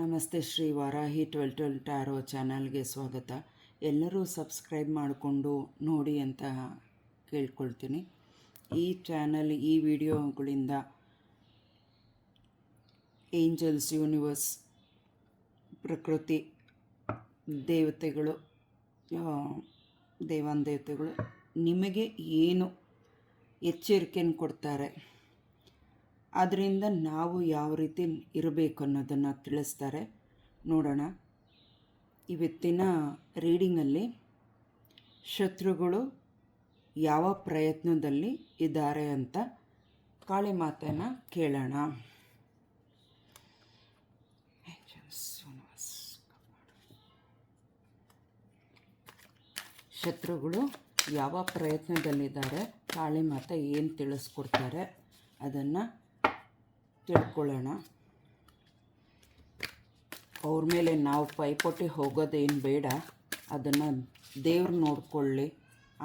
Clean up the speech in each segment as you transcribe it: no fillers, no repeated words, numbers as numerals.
ನಮಸ್ತೆ ಶ್ರೀ ವಾರಾಹಿ 1212 ಟ್ಯಾರೋ ಚಾನಲ್ಗೆ ಸ್ವಾಗತ. ಎಲ್ಲರೂ ಸಬ್ಸ್ಕ್ರೈಬ್ ಮಾಡಿಕೊಂಡು ನೋಡಿ ಅಂತ ಕೇಳ್ಕೊಳ್ತೀನಿ. ಈ ಚಾನಲ್ ಈ ವಿಡಿಯೋಗಳಿಂದ ಏಂಜಲ್ಸ್, ಯೂನಿವರ್ಸ್, ಪ್ರಕೃತಿ ದೇವತೆಗಳು, ದೇವಾನುದೇವತೆಗಳು ನಿಮಗೆ ಏನು ಎಚ್ಚರಿಕೆಯನ್ನು ಕೊಡ್ತಾರೆ, ಅದರಿಂದ ನಾವು ಯಾವ ರೀತಿ ಇರಬೇಕು ಅನ್ನೋದನ್ನು ತಿಳಿಸ್ತಾರೆ. ನೋಡೋಣ. ಇವತ್ತಿನ ರೀಡಿಂಗಲ್ಲಿ ಶತ್ರುಗಳು ಯಾವ ಪ್ರಯತ್ನದಲ್ಲಿ ಇದ್ದಾರೆ ಅಂತ ಕಾಳಿ ಮಾತನ್ನು ಕೇಳೋಣ. ಶತ್ರುಗಳು ಯಾವ ಪ್ರಯತ್ನದಲ್ಲಿದ್ದಾರೆ, ಕಾಳಿ ಮಾತೆ ಏನು ತಿಳಿಸ್ಕೊಡ್ತಾರೆ ಅದನ್ನು ತಿಳ್ಕೊಳ್ಳೋಣ. ಅವ್ರ ಮೇಲೆ ನಾವು ಪೈಪೋಟಿ ಹೋಗೋದೇನು ಬೇಡ. ಅದನ್ನು ದೇವ್ರು ನೋಡ್ಕೊಳ್ಳಿ,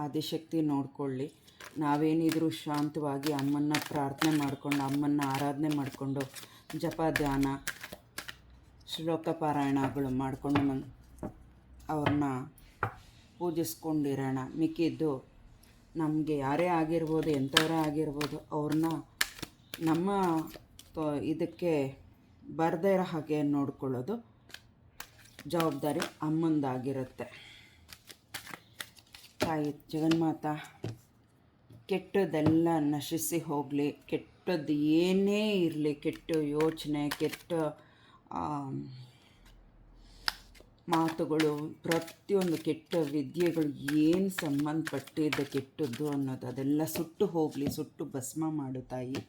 ಆದಿಶಕ್ತಿ ನೋಡ್ಕೊಳ್ಳಿ. ನಾವೇನಿದ್ರು ಶಾಂತವಾಗಿ ಅಮ್ಮನ್ನ ಪ್ರಾರ್ಥನೆ ಮಾಡಿಕೊಂಡು, ಅಮ್ಮನ್ನ ಆರಾಧನೆ ಮಾಡಿಕೊಂಡು, ಜಪ ಧ್ಯಾನ ಶ್ಲೋಕ ಪಾರಾಯಣಗಳು ಮಾಡಿಕೊಂಡು ಅವ್ರನ್ನ ಪೂಜಿಸ್ಕೊಂಡಿರೋಣ. ಮಿಕ್ಕಿದ್ದು ನಮಗೆ ಯಾರೇ ಆಗಿರ್ಬೋದು, ಎಂಥವರೇ ಆಗಿರ್ಬೋದು, ಅವ್ರನ್ನ ನಮ್ಮ ಇದಕ್ಕೆ ಬರದೇ ಇರೋ ಹಾಗೆ ನೋಡ್ಕೊಳ್ಳೋದು ಜವಾಬ್ದಾರಿ ಅಮ್ಮಂದಾಗಿರುತ್ತೆ. ತಾಯಿ ಜಗನ್ಮಾತ ಕೆಟ್ಟದ್ದೆಲ್ಲ ನಶಿಸಿ ಹೋಗಲಿ. ಕೆಟ್ಟದ್ದು ಏನೇ ಇರಲಿ, ಕೆಟ್ಟ ಯೋಚನೆ, ಕೆಟ್ಟ ಮಾತುಗಳು, ಪ್ರತಿಯೊಂದು ಕೆಟ್ಟ ವಿದ್ಯೆಗಳು ಏನು ಸಂಬಂಧಪಟ್ಟಿದ್ದ ಕೆಟ್ಟದ್ದು ಅನ್ನೋದು ಅದೆಲ್ಲ ಸುಟ್ಟು ಹೋಗಲಿ, ಸುಟ್ಟು ಭಸ್ಮ ಮಾಡು ತಾಯಿ.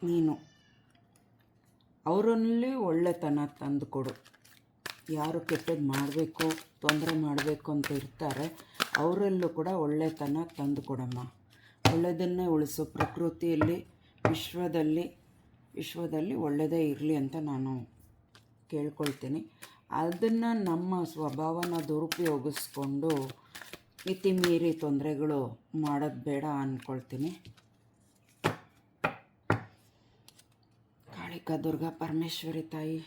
ನೀನು ಅವರಲ್ಲಿ ಒಳ್ಳೆತನ ತಂದು ಕೊಡು. ಯಾರು ಕೆಟ್ಟದ್ದು ಮಾಡಬೇಕು, ತೊಂದರೆ ಮಾಡಬೇಕು ಅಂತ ಇರ್ತಾರೆ, ಅವರಲ್ಲೂ ಕೂಡ ಒಳ್ಳೆತನ ತಂದು ಕೊಡಮ್ಮ. ಒಳ್ಳೆಯದನ್ನೇ ಉಳಿಸು. ಪ್ರಕೃತಿಯಲ್ಲಿ, ವಿಶ್ವದಲ್ಲಿ ಒಳ್ಳೆಯದೇ ಇರಲಿ ಅಂತ ನಾನು ಕೇಳ್ಕೊಳ್ತೀನಿ. ಅದನ್ನು ನಮ್ಮ ಸ್ವಭಾವನ ದುರುಪಯೋಗಿಸ್ಕೊಂಡು ಮಿತಿ ಮೀರಿ ತೊಂದರೆಗಳು ಮಾಡೋದು ಬೇಡ ಅಂದ್ಕೊಳ್ತೀನಿ. ಕಾಳಿಕಾ ದುರ್ಗಾ ಪರಮೇಶ್ವರಿ ತಾಯಿ,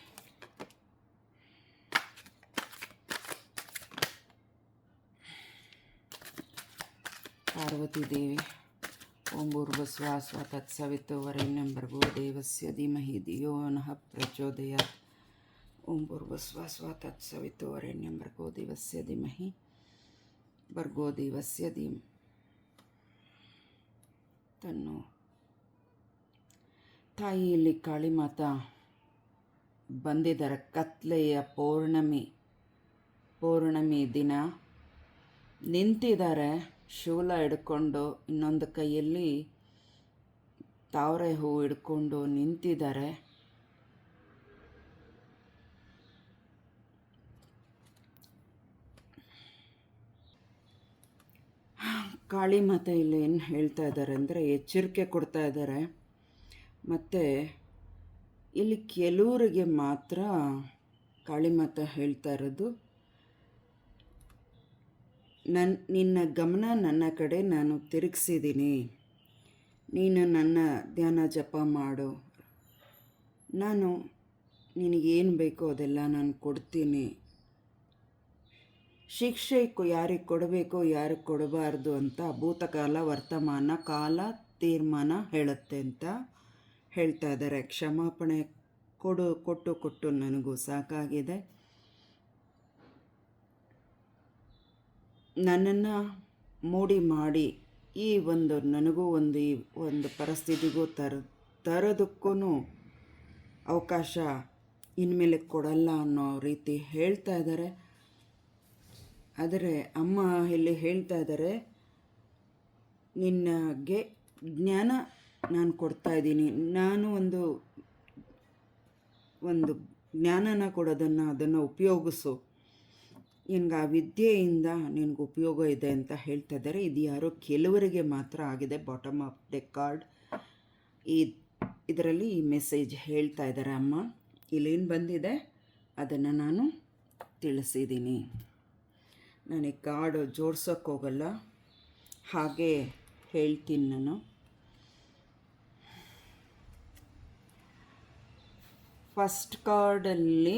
ಪಾರ್ವತಿ ದೇವಿ, ಓಂ ಭೂರ್ಭುವಸ್ಸಃ ತತ್ಸವಿತುರ್ವರೆಣ್ಯಂ ಭರ್ಗೋ ದೇವಸ್ಯ ಧೀಮಹಿ ಧಿಯೋ ನಃ ಪ್ರಚೋದಯಾತ್. ಓಂ ಭೂರ್ಭುವಸ್ಸಃ ತತ್ಸವಿತುರ್ವರೆಣ್ಯಂ ಭರ್ಗೋ ದೇವಸ್ಯ ಧೀಮಹಿ ತನ್ನೋ. ತಾಯಿ, ಇಲ್ಲಿ ಕಾಳಿ ಮಾತಾ ಬಂದಿದ್ದಾರೆ. ಕತ್ಲೆಯ ಪೌರ್ಣಮಿ ದಿನ ನಿಂತಿದ್ದಾರೆ, ಶೂಲ ಹಿಡ್ಕೊಂಡು, ಇನ್ನೊಂದು ಕೈಯಲ್ಲಿ ತಾವರೆ ಹೂವು ಹಿಡ್ಕೊಂಡು ನಿಂತಿದ್ದಾರೆ. ಕಾಳಿ ಮಾತೆ ಇಲ್ಲಿ ಏನು ಹೇಳ್ತಾ ಇದ್ದಾರೆ ಅಂದರೆ, ಎಚ್ಚರಿಕೆ ಕೊಡ್ತಾ ಇದ್ದಾರೆ. ಮತ್ತು ಇಲ್ಲಿ ಕೆಲವರಿಗೆ ಮಾತ್ರ ಕಾಳಿ ಮಾತೆ ಹೇಳ್ತಾ ಇರೋದು, ನಿನ್ನ ಗಮನ ನನ್ನ ಕಡೆ ನಾನು ತಿರುಗಿಸಿದ್ದೀನಿ, ನೀನು ನನ್ನ ಧ್ಯಾನ ಜಪ ಮಾಡು, ನಾನು ನಿನಗೇನು ಬೇಕೋ ಅದೆಲ್ಲ ನಾನು ಕೊಡ್ತೀನಿ. ಶಿಕ್ಷೆ ಯಾರಿಗೆ ಕೊಡಬೇಕು, ಯಾರಿಗೆ ಕೊಡಬಾರ್ದು ಅಂತ ಭೂತಕಾಲ, ವರ್ತಮಾನ, ಕಾಲ ತೀರ್ಮಾನ ಹೇಳುತ್ತೆ ಅಂತ ಹೇಳ್ತಾ ಇದ್ದಾರೆ. ಕ್ಷಮಾಪಣೆ ಕೊಟ್ಟು ನನಗೂ ಸಾಕಾಗಿದೆ. ನನ್ನನ್ನು ಮೋಡಿ ಮಾಡಿ ಈ ನನಗೂ ಒಂದು ಪರಿಸ್ಥಿತಿಗೂ ತರೋದಕ್ಕೂ ಅವಕಾಶ ಇನ್ಮೇಲೆ ಕೊಡಲ್ಲ ಅನ್ನೋ ರೀತಿ ಹೇಳ್ತಾ ಇದ್ದಾರೆ. ಆದರೆ ಅಮ್ಮ ಇಲ್ಲಿ ಹೇಳ್ತಾ ಇದ್ದಾರೆ, ನಿನಗೆ ಜ್ಞಾನ ನಾನು ಕೊಡ್ತಾ ಇದ್ದೀನಿ, ನಾನು ಒಂದು ಜ್ಞಾನನ ಕೊಡೋದನ್ನು ಅದನ್ನು ಉಪಯೋಗಿಸು, ನಿನಗೆ ಆ ವಿದ್ಯೆಯಿಂದ ನಿನಗೆ ಉಪಯೋಗ ಇದೆ ಅಂತ ಹೇಳ್ತಾ ಇದ್ದಾರೆ. ಇದು ಯಾರೋ ಕೆಲವರಿಗೆ ಮಾತ್ರ ಆಗಿದೆ. ಬಾಟಮ್ ಆಫ್ ದ ಕಾರ್ಡ್ ಇದರಲ್ಲಿ ಈ ಮೆಸೇಜ್ ಹೇಳ್ತಾ ಇದ್ದಾರೆ ಅಮ್ಮ. ಇಲ್ಲೇನು ಬಂದಿದೆ ಅದನ್ನು ನಾನು ತಿಳಿಸಿದ್ದೀನಿ. ನನಗೆ ಕಾರ್ಡ್ ಜೋಡ್ಸೋಕ್ಕೋಗಲ್ಲ, ಹಾಗೆ ಹೇಳ್ತೀನಿ ನಾನು. ಫಸ್ಟ್ ಕಾರ್ಡಲ್ಲಿ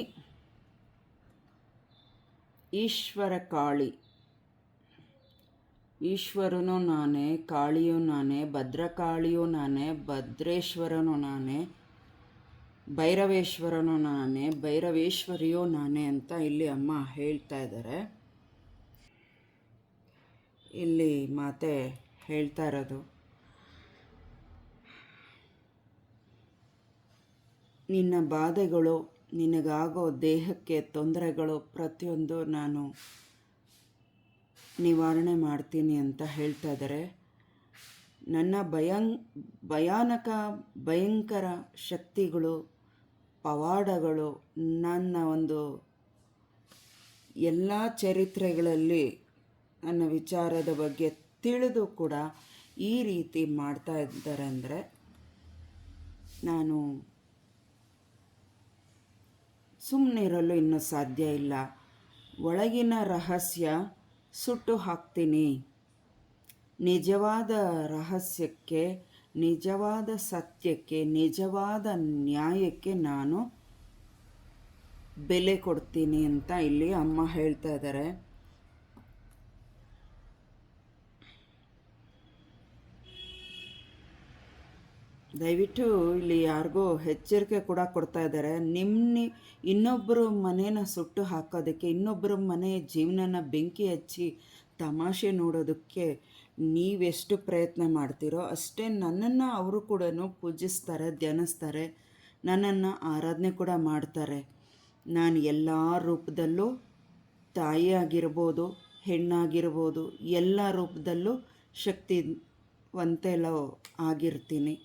ಈಶ್ವರ ಕಾಳಿ. ಈಶ್ವರನು ನಾನೇ, ಕಾಳಿಯೂ ನಾನೇ, ಭದ್ರಕಾಳಿಯೂ ನಾನೇ, ಭದ್ರೇಶ್ವರನು ನಾನೇ, ಭೈರವೇಶ್ವರನು ನಾನೇ, ಭೈರವೇಶ್ವರಿಯೂ ನಾನೇ ಅಂತ ಇಲ್ಲಿ ಅಮ್ಮ ಹೇಳ್ತಾ ಇದ್ದಾರೆ. ಇಲ್ಲಿ ಮಾತೆ ಹೇಳ್ತಾ ಇರೋದು, ನಿನ್ನ ಬಾಧೆಗಳು, ನಿನಗಾಗೋ ದೇಹಕ್ಕೆ ತೊಂದರೆಗಳು ಪ್ರತಿಯೊಂದು ನಾನು ನಿವಾರಣೆ ಮಾಡ್ತೀನಿ ಅಂತ ಹೇಳ್ತಾ ಇದ್ದಾರೆ. ನನ್ನ ಭಯಂಕರ ಶಕ್ತಿಗಳು, ಪವಾಡಗಳು, ನನ್ನ ಒಂದು ಎಲ್ಲ ಚರಿತ್ರೆಗಳಲ್ಲಿ ನನ್ನ ವಿಚಾರದ ಬಗ್ಗೆ ತಿಳಿದು ಕೂಡ ಈ ರೀತಿ ಮಾಡ್ತಾ ಇದ್ದಾರೆ ಅಂದರೆ ನಾನು ಸುಮ್ಮನಿರಲು ಇನ್ನೂ ಸಾಧ್ಯ ಇಲ್ಲ. ಒಳಗಿನ ರಹಸ್ಯ ಸುಟ್ಟು ಹಾಕ್ತೀನಿ. ನಿಜವಾದ ರಹಸ್ಯಕ್ಕೆ, ನಿಜವಾದ ಸತ್ಯಕ್ಕೆ, ನಿಜವಾದ ನ್ಯಾಯಕ್ಕೆ ನಾನು ಬೆಲೆ ಕೊಡ್ತೀನಿ ಅಂತ ಇಲ್ಲಿ ಅಮ್ಮ ಹೇಳ್ತಾ ಇದ್ದಾರೆ. ದಯವಿಟ್ಟು ಇಲ್ಲಿ ಯಾರಿಗೋ ಎಚ್ಚರಿಕೆ ಕೂಡ ಕೊಡ್ತಾ ಇದ್ದಾರೆ. ಇನ್ನೊಬ್ಬರು ಮನೇನ ಸುಟ್ಟು ಹಾಕೋದಕ್ಕೆ, ಇನ್ನೊಬ್ಬರ ಮನೆ ಜೀವನನ ಬೆಂಕಿ ಹಚ್ಚಿ ತಮಾಷೆ ನೋಡೋದಕ್ಕೆ ನೀವೆಷ್ಟು ಪ್ರಯತ್ನ ಮಾಡ್ತೀರೋ ಅಷ್ಟೇ ನನ್ನನ್ನು ಅವರು ಕೂಡ ಪೂಜಿಸ್ತಾರೆ, ಧ್ಯಾನಿಸ್ತಾರೆ, ನನ್ನನ್ನು ಆರಾಧನೆ ಕೂಡ ಮಾಡ್ತಾರೆ. ನಾನು ಎಲ್ಲ ರೂಪದಲ್ಲೂ ತಾಯಿಯಾಗಿರ್ಬೋದು, ಹೆಣ್ಣಾಗಿರ್ಬೋದು, ಎಲ್ಲ ರೂಪದಲ್ಲೂ ಶಕ್ತಿವಂತೆಲ್ಲ ಆಗಿರ್ತೀನಿ.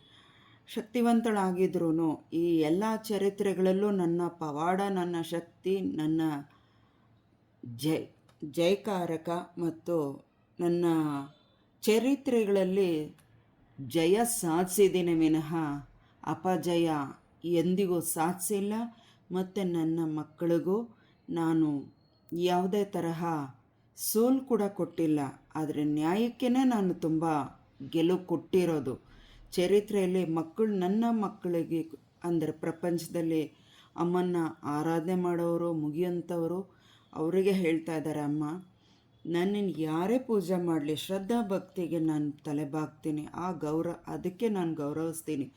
ಶಕ್ತಿವಂತಳಾಗಿದ್ರೂ ಈ ಎಲ್ಲ ಚರಿತ್ರೆಗಳಲ್ಲೂ ನನ್ನ ಪವಾಡ, ನನ್ನ ಶಕ್ತಿ, ನನ್ನ ಜಯಕಾರಕ ಮತ್ತು ನನ್ನ ಚರಿತ್ರೆಗಳಲ್ಲಿ ಜಯ ಸಾಧಿಸಿದ್ದೀನಿ ವಿನಃ ಅಪಜಯ ಎಂದಿಗೂ ಸಾಧಿಸಿಲ್ಲ. ಮತ್ತು ನನ್ನ ಮಕ್ಕಳಿಗೂ ನಾನು ಯಾವುದೇ ತರಹ ಸೋಲು ಕೂಡ ಕೊಟ್ಟಿಲ್ಲ. ಆದರೆ ನ್ಯಾಯಕ್ಕೇ ನಾನು ತುಂಬ ಗೆಲುವು ಕೊಟ್ಟಿರೋದು. ಚರಿತ್ರೆಯಲ್ಲಿ ನನ್ನ ಮಕ್ಕಳಿಗೆ ಅಂದರೆ ಪ್ರಪಂಚದಲ್ಲಿ ಅಮ್ಮನ ಆರಾಧನೆ ಮಾಡೋರು, ಮುಗಿಯೋಂಥವರು ಅವರಿಗೆ ಹೇಳ್ತಾ ಇದ್ದಾರೆ, ಅಮ್ಮ ನನ್ನನ್ನು ಯಾರೇ ಪೂಜೆ ಮಾಡಲಿ ಶ್ರದ್ಧಾ ಭಕ್ತಿಗೆ ನಾನು ತಲೆಬಾಗ್ತೀನಿ. ಅದಕ್ಕೆ ನಾನು ಗೌರವಿಸ್ತೀನಿ.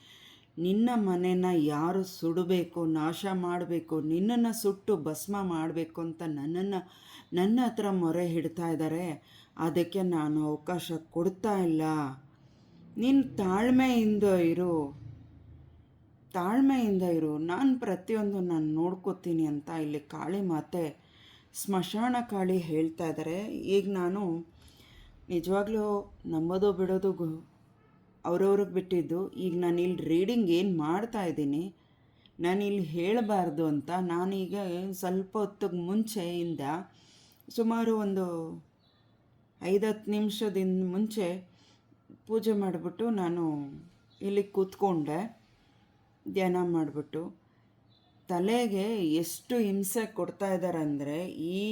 ನಿನ್ನ ಮನೆಯನ್ನು ಯಾರು ಸುಡಬೇಕು, ನಾಶ ಮಾಡಬೇಕು, ನಿನ್ನನ್ನು ಸುಟ್ಟು ಭಸ್ಮ ಮಾಡಬೇಕು ಅಂತ ನನ್ನ ಹತ್ರ ಮೊರೆ ಹಿಡ್ತಾ ಇದ್ದಾರೆ. ಅದಕ್ಕೆ ನಾನು ಅವಕಾಶ ಕೊಡ್ತಾ ಇಲ್ಲ. ನೀನು ತಾಳ್ಮೆಯಿಂದ ಇರು, ನಾನು ಪ್ರತಿಯೊಂದು ನಾನು ನೋಡ್ಕೋತೀನಿ ಅಂತ ಇಲ್ಲಿ ಕಾಳಿ ಮಾತೆ, ಸ್ಮಶಾನ ಕಾಳಿ ಹೇಳ್ತಾ ಇದ್ದಾರೆ. ಈಗ ನಾನು ನಿಜವಾಗ್ಲೂ ನಂಬೋದು ಬಿಡೋದು ಅವ್ರವ್ರಿಗೆ ಬಿಟ್ಟಿದ್ದು. ಈಗ ನಾನು ಇಲ್ಲಿ ರೀಡಿಂಗ್ ಏನು ಮಾಡ್ತಾ ಇದ್ದೀನಿ, ನಾನು ಇಲ್ಲಿ ಹೇಳಬಾರ್ದು ಅಂತ ನಾನೀಗ ಸ್ವಲ್ಪ ಹೊತ್ತಿಗೆ ಮುಂಚೆಯಿಂದ ಸುಮಾರು ಒಂದು 5-10 ನಿಮಿಷದಿಂದ ಮುಂಚೆ ಪೂಜೆ ಮಾಡಿಬಿಟ್ಟು ನಾನು ಇಲ್ಲಿ ಕೂತ್ಕೊಂಡೆ ಧ್ಯಾನ ಮಾಡಿಬಿಟ್ಟು. ತಲೆಗೆ ಎಷ್ಟು ಹಿಂಸೆ ಕೊಡ್ತಾ ಇದ್ದಾರೆ ಅಂದರೆ, ಈ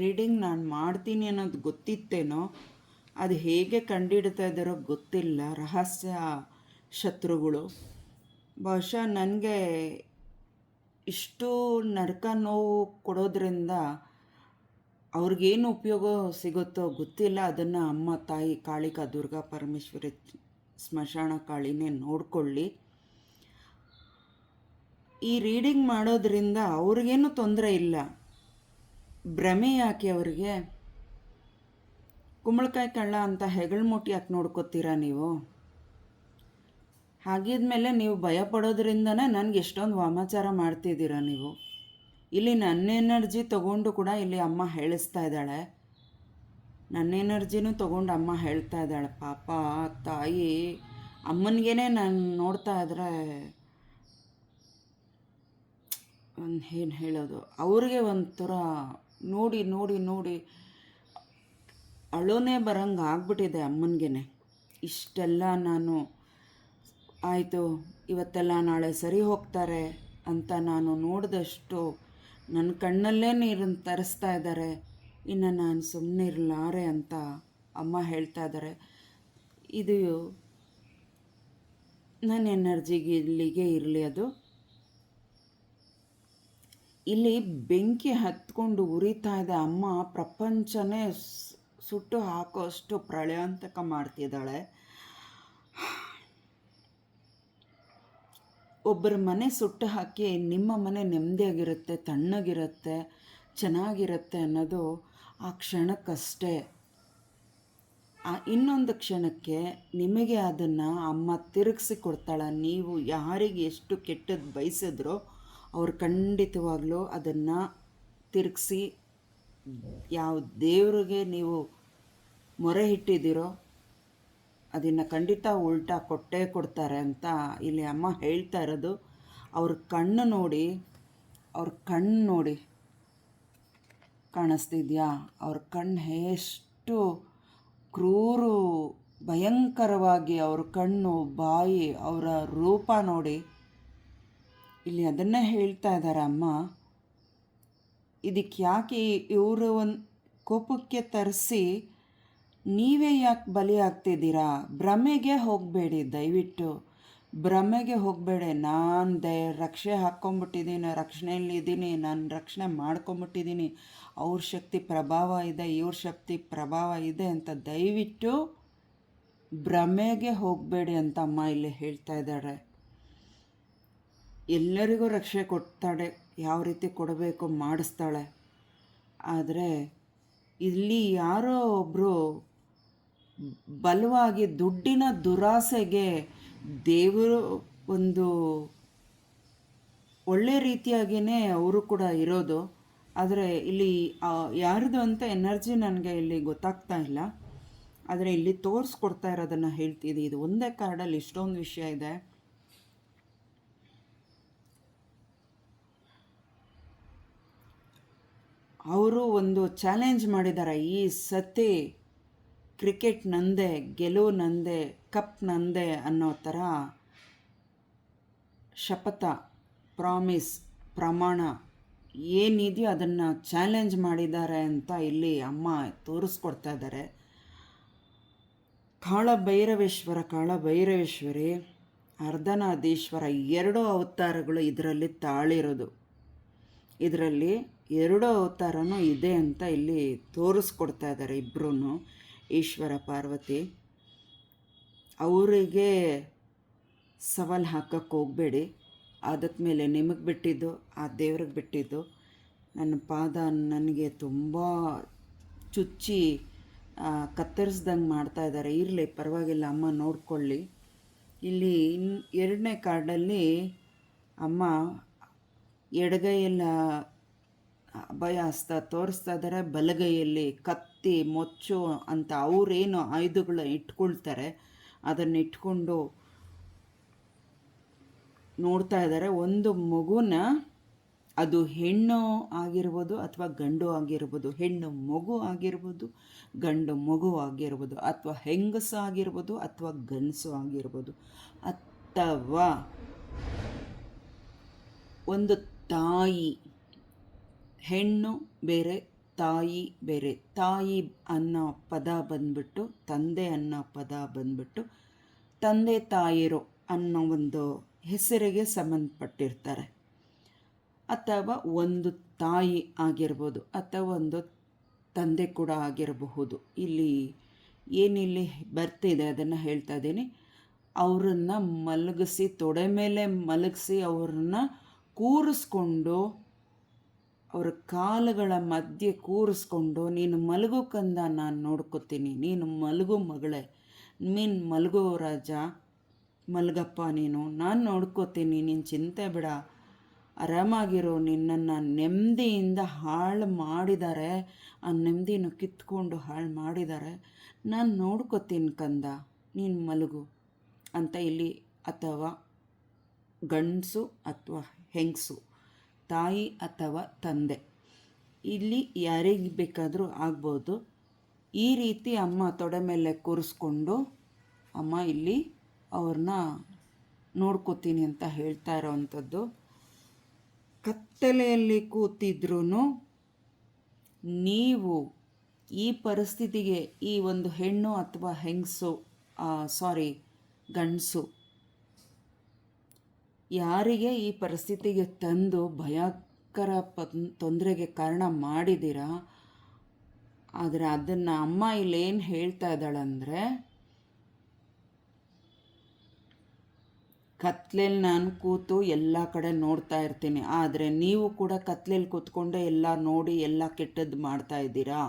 ರೀಡಿಂಗ್ ನಾನು ಮಾಡ್ತೀನಿ ಅನ್ನೋದು ಗೊತ್ತಿತ್ತೇನೋ, ಅದು ಹೇಗೆ ಕಂಡುಹಿಡ್ತಾ ಇದ್ದಾರೋ ಗೊತ್ತಿಲ್ಲ. ರಹಸ್ಯ ಶತ್ರುಗಳು ಬಹುಶಃ ನನಗೆ ಇಷ್ಟು ನರಕ ನೋವು ಕೊಡೋದ್ರಿಂದ ಅವ್ರಿಗೇನು ಉಪಯೋಗ ಸಿಗುತ್ತೋ ಗೊತ್ತಿಲ್ಲ. ಅದನ್ನು ಅಮ್ಮ ತಾಯಿ ಕಾಳಿಕಾ ದುರ್ಗಾ ಪರಮೇಶ್ವರಿ ಸ್ಮಶಾನ ಕಾಳಿನೇ ನೋಡ್ಕೊಳ್ಳಿ. ಈ ರೀಡಿಂಗ್ ಮಾಡೋದ್ರಿಂದ ಅವ್ರಿಗೇನು ತೊಂದರೆ ಇಲ್ಲ. ಭ್ರಮೆ ಯಾಕೆ ಅವ್ರಿಗೆ? ಕುಂಬಳಕಾಯಿ ಕಳ್ಳ ಅಂತ ಹೆಗಳ್ಮುಟ್ಟಿ ಯಾಕೆ ನೋಡ್ಕೋತೀರಾ ನೀವು? ಹಾಗಿದ್ಮೇಲೆ ನೀವು ಭಯ ಪಡೋದ್ರಿಂದನೇ ನನಗೆ ಎಷ್ಟೊಂದು ವಾಮಾಚಾರ ಮಾಡ್ತಿದ್ದೀರಾ ನೀವು. ಇಲ್ಲಿ ನನ್ನ ಎನರ್ಜಿ ತೊಗೊಂಡು ಕೂಡ ಇಲ್ಲಿ ಅಮ್ಮ ಹೇಳಿಸ್ತಾ ಇದ್ದಾಳೆ. ನನ್ನ ಎನರ್ಜಿನೂ ತೊಗೊಂಡು ಅಮ್ಮ ಹೇಳ್ತಾ ಇದ್ದಾಳೆ. ಪಾಪ ತಾಯಿ ಅಮ್ಮನಿಗೇನೆ ನಾನು ನೋಡ್ತಾ ಇದ್ರೆ ಏನು ಹೇಳೋದು, ಅವ್ರಿಗೆ ಒಂಥರ ನೋಡಿ ನೋಡಿ ನೋಡಿ ಅಳೋನೇ ಬರಂಗೆ ಆಗ್ಬಿಟ್ಟಿದೆ ಅಮ್ಮನಿಗೆ. ಇಷ್ಟೆಲ್ಲ ನಾನು ಆಯಿತು ಇವತ್ತೆಲ್ಲ ನಾಳೆ ಸರಿ ಹೋಗ್ತಾರೆ ಅಂತ ನಾನು ನೋಡಿದಷ್ಟು ನನ್ನ ಕಣ್ಣಲ್ಲೇ ನೀರನ್ನು ತರಿಸ್ತಾ ಇದ್ದಾರೆ. ಇನ್ನು ನಾನು ಸುಮ್ಮನೆ ಇರಲಾರೆ ಅಂತ ಅಮ್ಮ ಹೇಳ್ತಾ ಇದ್ದಾರೆ. ಇದು ನನ್ನ ಎನರ್ಜಿಗೆ ಇಲ್ಲಿಗೆ ಇರಲಿ. ಅದು ಇಲ್ಲಿ ಬೆಂಕಿ ಹತ್ಕೊಂಡು ಉರಿತಾ ಇದೆ. ಅಮ್ಮ ಪ್ರಪಂಚನೇ ಸುಟ್ಟು ಹಾಕೋಷ್ಟು ಪ್ರಳಯಾಂತಕ ಮಾಡ್ತಿದ್ದಾಳೆ. ಒಬ್ಬರ ಮನೆ ಸುಟ್ಟು ಹಾಕಿ ನಿಮ್ಮ ಮನೆ ನೆಮ್ಮದಿಯಾಗಿರುತ್ತೆ, ತಣ್ಣಗಿರುತ್ತೆ, ಚೆನ್ನಾಗಿರುತ್ತೆ ಅನ್ನೋದು ಆ ಕ್ಷಣಕ್ಕಷ್ಟೇ. ಇನ್ನೊಂದು ಕ್ಷಣಕ್ಕೆ ನಿಮಗೆ ಅದನ್ನು ಅಮ್ಮ ತಿರುಗಿಸಿ ಕೊಡ್ತಾಳೆ. ನೀವು ಯಾರಿಗೆ ಎಷ್ಟು ಕೆಟ್ಟದ್ದು ಬಯಸಿದ್ರೋ ಅವ್ರು ಖಂಡಿತವಾಗ್ಲೂ ಅದನ್ನು ತಿರುಗಿಸಿ, ಯಾವ ದೇವ್ರಿಗೆ ನೀವು ಮೊರೆ ಇಟ್ಟಿದ್ದೀರೋ ಅದನ್ನು ಖಂಡಿತ ಉಲ್ಟಾ ಕೊಟ್ಟೇ ಕೊಡ್ತಾರೆ ಅಂತ ಇಲ್ಲಿ ಅಮ್ಮ ಹೇಳ್ತಾ ಇರೋದು. ಅವ್ರ ಕಣ್ಣು ನೋಡಿ ಕಾಣಿಸ್ತಿದ್ಯಾ? ಅವ್ರ ಕಣ್ಣು ಎಷ್ಟು ಕ್ರೂರು ಭಯಂಕರವಾಗಿ, ಅವ್ರ ಕಣ್ಣು, ಬಾಯಿ, ಅವರ ರೂಪ ನೋಡಿ ಇಲ್ಲಿ ಅದನ್ನೇ ಹೇಳ್ತಾ ಇದ್ದಾರೆ ಅಮ್ಮ. ಇದಕ್ಕೆ ಯಾಕೆ ಇವರು ಒಂದು ಕೋಪಕ್ಕೆ ತರಿಸಿ ನೀವೇ ಯಾಕೆ ಬಲಿ ಆಗ್ತಿದ್ದೀರಾ? ಭ್ರಮೆಗೆ ಹೋಗಬೇಡಿ, ದಯವಿಟ್ಟು ಭ್ರಮೆಗೆ ಹೋಗಬೇಡಿ. ನಾನು ರಕ್ಷೆ ಹಾಕ್ಕೊಂಬಿಟ್ಟಿದ್ದೀನಿ, ರಕ್ಷಣೆಯಲ್ಲಿದ್ದೀನಿ, ನಾನು ರಕ್ಷಣೆ ಮಾಡ್ಕೊಂಬಿಟ್ಟಿದ್ದೀನಿ, ಅವ್ರ ಶಕ್ತಿ ಪ್ರಭಾವ ಇದೆ, ಇವ್ರ ಶಕ್ತಿ ಪ್ರಭಾವ ಇದೆ ಅಂತ ದಯವಿಟ್ಟು ಭ್ರಮೆಗೆ ಹೋಗಬೇಡಿ ಅಂತ ಅಮ್ಮ ಇಲ್ಲಿ ಹೇಳ್ತಾ ಇದ್ದಾರೆ. ಎಲ್ಲರಿಗೂ ರಕ್ಷೆ ಕೊಡ್ತಾಳೆ, ಯಾವ ರೀತಿ ಕೊಡಬೇಕು ಮಾಡಿಸ್ತಾಳೆ. ಆದರೆ ಇಲ್ಲಿ ಯಾರೋ ಒಬ್ಬರು ಬಲವಾಗಿ ದುಡ್ಡಿನ ದುರಾಸೆಗೆ ದೇವರು ಒಂದು ಒಳ್ಳೆ ರೀತಿಯಾಗಿಯೇ ಅವರು ಕೂಡ ಇರೋದು. ಆದರೆ ಇಲ್ಲಿ ಯಾರ್ದು ಅಂತ ಎನರ್ಜಿ ನನಗೆ ಇಲ್ಲಿ ಗೊತ್ತಾಗ್ತಾ ಇಲ್ಲ. ಆದರೆ ಇಲ್ಲಿ ತೋರಿಸ್ಕೊಡ್ತಾ ಇರೋದನ್ನು ಹೇಳ್ತಿದ್ದೆ. ಇದು ಒಂದೇ ಕಾರ್ಡಲ್ಲಿ ಇಷ್ಟೊಂದು ವಿಷಯ ಇದೆ. ಅವರು ಒಂದು ಚಾಲೆಂಜ್ ಮಾಡಿದ್ದಾರೆ, ಈ ಸತಿ ಕ್ರಿಕೆಟ್ ನಂದೆ, ಗೆಲುವು ನಂದೆ, ಕಪ್ ನಂದೆ ಅನ್ನೋ ಥರ ಶಪಥ, ಪ್ರಾಮಿಸ್, ಪ್ರಮಾಣ ಏನಿದೆಯೋ ಅದನ್ನು ಚಾಲೆಂಜ್ ಮಾಡಿದ್ದಾರೆ ಅಂತ ಇಲ್ಲಿ ಅಮ್ಮ ತೋರಿಸ್ಕೊಡ್ತಾ ಇದ್ದಾರೆ. ಕಾಳಭೈರವೇಶ್ವರಿ, ಅರ್ಧನಾದೀಶ್ವರ ಎರಡು ಅವತಾರಗಳು ಇದರಲ್ಲಿ ತಾಳಿರೋದು. ಇದರಲ್ಲಿ ಎರಡು ಅವತಾರನೂ ಇದೆ ಅಂತ ಇಲ್ಲಿ ತೋರಿಸ್ಕೊಡ್ತಾ ಇದ್ದಾರೆ ಇಬ್ಬರೂ. ಈಶ್ವರ ಪಾರ್ವತಿ ಅವರಿಗೆ ಸವಾಲು ಹಾಕಕ್ಕೆ ಹೋಗಬೇಡಿ. ಅದಕ್ಕೆ ಮೇಲೆ ನಿಮಗೆ ಬಿಟ್ಟಿದ್ದು, ಆ ದೇವ್ರಿಗೆ ಬಿಟ್ಟಿದ್ದು. ನನ್ನ ಪಾದ ನನಗೆ ತುಂಬ ಚುಚ್ಚಿ ಕತ್ತರಿಸ್ದಂಗೆ ಮಾಡ್ತಾಯಿದ್ದಾರೆ. ಇರಲಿ, ಪರವಾಗಿಲ್ಲ, ಅಮ್ಮ ನೋಡ್ಕೊಳ್ಳಿ. ಇಲ್ಲಿ ಎರಡನೇ ಕಾರ್ಡಲ್ಲಿ ಅಮ್ಮ ಎಡಗೈಯೆಲ್ಲ ಅಭಯ ಹಸ್ತ ತೋರಿಸ್ತಾ ಇದ್ದಾರೆ, ಬಲಗೈಯಲ್ಲಿ ಕತ್ತಿ, ಮೊಚ್ಚು ಅಂತ ಅವರೇನು ಆಯುಧಗಳು ಇಟ್ಕೊಳ್ತಾರೆ ಅದನ್ನು ಇಟ್ಕೊಂಡು ನೋಡ್ತಾ ಇದ್ದಾರೆ. ಒಂದು ಮಗುನ, ಅದು ಹೆಣ್ಣು ಆಗಿರ್ಬೋದು ಅಥವಾ ಗಂಡು ಆಗಿರ್ಬೋದು, ಹೆಣ್ಣು ಮಗು ಆಗಿರ್ಬೋದು, ಗಂಡು ಮಗು ಆಗಿರ್ಬೋದು, ಅಥವಾ ಹೆಂಗಸು ಆಗಿರ್ಬೋದು ಅಥವಾ ಗಂಡಸು ಆಗಿರ್ಬೋದು, ಅಥವಾ ಒಂದು ತಾಯಿ, ಹೆಣ್ಣು ಬೇರೆ ತಾಯಿ ಬೇರೆ. ತಾಯಿ ಅನ್ನೋ ಪದ ಬಂದ್ಬಿಟ್ಟು, ತಂದೆ ಅನ್ನೋ ಪದ ಬಂದ್ಬಿಟ್ಟು ತಂದೆ ತಾಯಿರು ಅನ್ನೋ ಒಂದು ಹೆಸರಿಗೆ ಸಂಬಂಧಪಟ್ಟಿರ್ತಾರೆ. ಅಥವಾ ಒಂದು ತಾಯಿ ಆಗಿರ್ಬೋದು ಅಥವಾ ಒಂದು ತಂದೆ ಕೂಡ ಆಗಿರಬಹುದು. ಇಲ್ಲಿ ಏನಿಲ್ಲಿ ಬರ್ತಿದೆ ಅದನ್ನು ಹೇಳ್ತಾ ಇದ್ದೀನಿ. ಅವರನ್ನು ಮಲಗಿಸಿ, ತೊಡೆ ಮೇಲೆ ಮಲಗಿಸಿ ಅವ್ರನ್ನ ಕೂರಿಸ್ಕೊಂಡು, ಅವ್ರ ಕಾಲುಗಳ ಮಧ್ಯೆ ಕೂರಿಸ್ಕೊಂಡು, ನೀನು ಮಲಗು ಕಂದ, ನಾನು ನೋಡ್ಕೋತೀನಿ, ನೀನು ಮಲಗು ಮಗಳೇ, ನೀನು ಮಲಗೋ ರಾಜ, ಮಲಗಪ್ಪ, ನಾನು ನೋಡ್ಕೋತೀನಿ, ನೀನು ಚಿಂತೆ ಬಿಡ, ಆರಾಮಾಗಿರೋ. ನಿನ್ನನ್ನು ನೆಮ್ಮದಿಯಿಂದ ಹಾಳು ಮಾಡಿದ್ದಾರೆ, ಆ ನೆಮ್ಮದಿನ ಕಿತ್ಕೊಂಡು ಹಾಳು ಮಾಡಿದ್ದಾರೆ, ನಾನು ನೋಡ್ಕೋತೀನಿ ಕಂದ, ನೀನು ಮಲಗು ಅಂತ ಇಲ್ಲಿ. ಅಥವಾ ಗಂಡಸು ಅಥವಾ ಹೆಂಗಸು, ತಾಯಿ ಅಥವಾ ತಂದೆ, ಇಲ್ಲಿ ಯಾರಿಗೆ ಬೇಕಾದರೂ ಆಗ್ಬೋದು. ಈ ರೀತಿ ಅಮ್ಮ ತೊಡೆ ಮೇಲೆ ಕೂರಿಸ್ಕೊಂಡು ಅಮ್ಮ ಇಲ್ಲಿ ಅವ್ರನ್ನ ನೋಡ್ಕೋತೀನಿ ಅಂತ ಹೇಳ್ತಾ ಇರೋವಂಥದ್ದು. ಕತ್ತಲೆಯಲ್ಲಿ ಕೂತಿದ್ರೂ ನೀವು ಈ ಪರಿಸ್ಥಿತಿಗೆ, ಈ ಒಂದು ಹೆಣ್ಣು ಅಥವಾ ಹೆಂಗಸು ಸಾರಿ ಗಂಡಸು ಯಾರಿಗೆ ಈ ಪರಿಸ್ಥಿತಿಗೆ ತಂದು ಭಯಂಕರ ತೊಂದರೆಗೆ ಕಾರಣ ಮಾಡಿದ್ದೀರಾ. ಆದರೆ ಅದನ್ನು ಅಮ್ಮ ಇಲ್ಲೇನು ಹೇಳ್ತಾ ಇದ್ದಾಳಂದರೆ, ಕತ್ಲೆಯಲ್ಲಿ ನಾನು ಕೂತು ಎಲ್ಲ ಕಡೆ ನೋಡ್ತಾ ಇರ್ತೀನಿ, ಆದರೆ ನೀವು ಕೂಡ ಕತ್ಲೆಯಲ್ಲಿ ಕೂತ್ಕೊಂಡೆ ಎಲ್ಲ ನೋಡಿ ಎಲ್ಲ ಕೆಟ್ಟದ್ದು ಮಾಡ್ತಾ ಇದ್ದೀರಾ.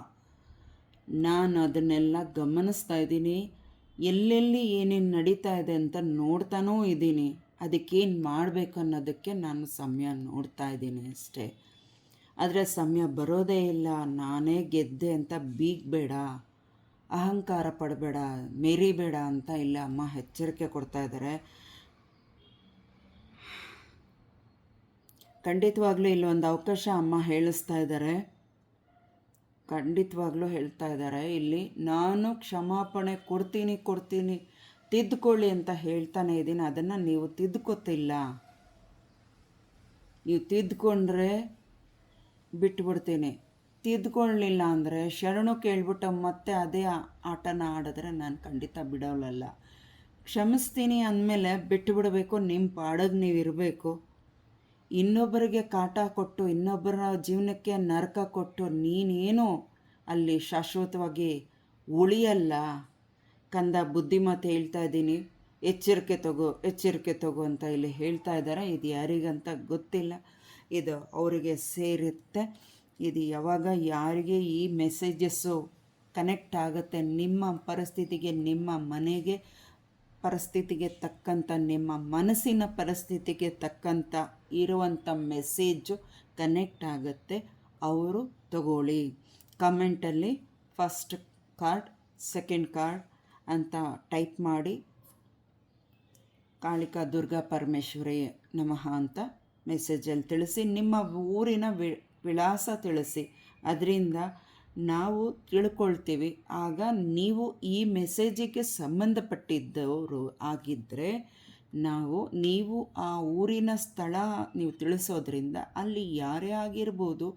ನಾನು ಅದನ್ನೆಲ್ಲ ಗಮನಿಸ್ತಾ ಇದ್ದೀನಿ, ಎಲ್ಲೆಲ್ಲಿ ಏನೇನು ನಡೀತಾ ಇದೆ ಅಂತ ನೋಡ್ತಾನೂ ಇದ್ದೀನಿ. ಅದಕ್ಕೇನು ಮಾಡಬೇಕು ಅನ್ನೋದಕ್ಕೆ ನಾನು ಸಮಯ ನೋಡ್ತಾ ಇದ್ದೀನಿ ಅಷ್ಟೇ. ಆದರೆ ಸಮಯ ಬರೋದೇ ಇಲ್ಲ. ನಾನೇ ಗೆದ್ದೆ ಅಂತ ಬೀಗಬೇಡ, ಅಹಂಕಾರ ಪಡಬೇಡ, ಮೆರಿಬೇಡ ಅಂತ ಇಲ್ಲ ಅಮ್ಮ ಎಚ್ಚರಿಕೆ ಕೊಡ್ತಾ ಇದ್ದಾರೆ. ಖಂಡಿತವಾಗ್ಲೂ ಇಲ್ಲೊಂದು ಅವಕಾಶ ಅಮ್ಮ ಹೇಳಿಸ್ತಾ ಇದ್ದಾರೆ, ಖಂಡಿತವಾಗ್ಲೂ ಹೇಳ್ತಾ ಇದ್ದಾರೆ. ಇಲ್ಲಿ ನಾನು ಕ್ಷಮಾಪಣೆ ಕೊಡ್ತೀನಿ ತಿದ್ದುಕೊಳ್ಳಿ ಅಂತ ಹೇಳ್ತಾನೆ ಇದ್ದೀನಿ. ಅದನ್ನು ನೀವು ತಿದ್ದುಕೊತಿಲ್ಲ. ನೀವು ತಿದ್ದುಕೊಂಡ್ರೆ ಬಿಟ್ಬಿಡ್ತೀನಿ, ತಿದ್ದುಕೊಳ್ಳಲಿಲ್ಲ ಅಂದರೆ ಶರಣು ಕೇಳ್ಬಿಟ್ಟು ಮತ್ತೆ ಅದೇ ಆಟನ ಆಡಿದ್ರೆ ನಾನು ಖಂಡಿತ ಬಿಡೋಲ್ಲ. ಕ್ಷಮಿಸ್ತೀನಿ ಅಂದಮೇಲೆ ಬಿಟ್ಟು ಬಿಡಬೇಕು, ನಿಮ್ಮ ಪಾಡಿಗೆ ನೀವು ಇರಬೇಕು. ಇನ್ನೊಬ್ಬರಿಗೆ ಕಾಟ ಕೊಟ್ಟು ಇನ್ನೊಬ್ಬರ ಜೀವನಕ್ಕೆ ನರಕ ಕೊಟ್ಟು ನೀನೇನು ಅಲ್ಲಿ ಶಾಶ್ವತವಾಗಿ ಉಳಿಯಲ್ಲ ಕಂದ. ಬುದ್ಧಿಮಾತು ಹೇಳ್ತಾ ಇದ್ದೀನಿ, ಎಚ್ಚರಿಕೆ ತಗೋ ಅಂತ ಇಲ್ಲಿ ಹೇಳ್ತಾ ಇದ್ದಾರೆ. ಇದು ಯಾರಿಗಂತ ಗೊತ್ತಿಲ್ಲ, ಇದು ಅವರಿಗೆ ಸೇರುತ್ತೆ. ಇದು ಯಾವಾಗ ಯಾರಿಗೆ ಈ ಮೆಸೇಜಸ್ಸು ಕನೆಕ್ಟ್ ಆಗುತ್ತೆ, ನಿಮ್ಮ ಪರಿಸ್ಥಿತಿಗೆ, ನಿಮ್ಮ ಮನೆಗೆ ಪರಿಸ್ಥಿತಿಗೆ ತಕ್ಕಂಥ, ನಿಮ್ಮ ಮನಸ್ಸಿನ ಪರಿಸ್ಥಿತಿಗೆ ತಕ್ಕಂಥ ಇರುವಂಥ ಮೆಸೇಜು ಕನೆಕ್ಟ್ ಆಗುತ್ತೆ, ಅವರು ತಗೊಳ್ಳಿ. ಕಮೆಂಟಲ್ಲಿ ಫಸ್ಟ್ ಕಾರ್ಡ್, ಸೆಕೆಂಡ್ ಕಾರ್ಡ್ ಅಂತ ಟೈಪ್ ಮಾಡಿ ಕಾಳಿಕಾ ದುರ್ಗಾ ಪರಮೇಶ್ವರಿ ನಮಃ ಅಂತ ಮೆಸೇಜಲ್ಲಿ ತಿಳಿಸಿ. ನಿಮ್ಮ ಊರಿನ ವಿಳಾಸ ತಿಳಿಸಿ, ಅದರಿಂದ ನಾವು ತಿಳ್ಕೊಳ್ತೀವಿ. ಆಗ ನೀವು ಈ ಮೆಸೇಜಿಗೆ ಸಂಬಂಧಪಟ್ಟಿದ್ದವರು ಆಗಿದ್ದರೆ ನೀವು ಆ ಊರಿನ ಸ್ಥಳ ನೀವು ತಿಳಿಸೋದ್ರಿಂದ ಅಲ್ಲಿ ಯಾರೇ ಆಗಿರ್ಬೋದು,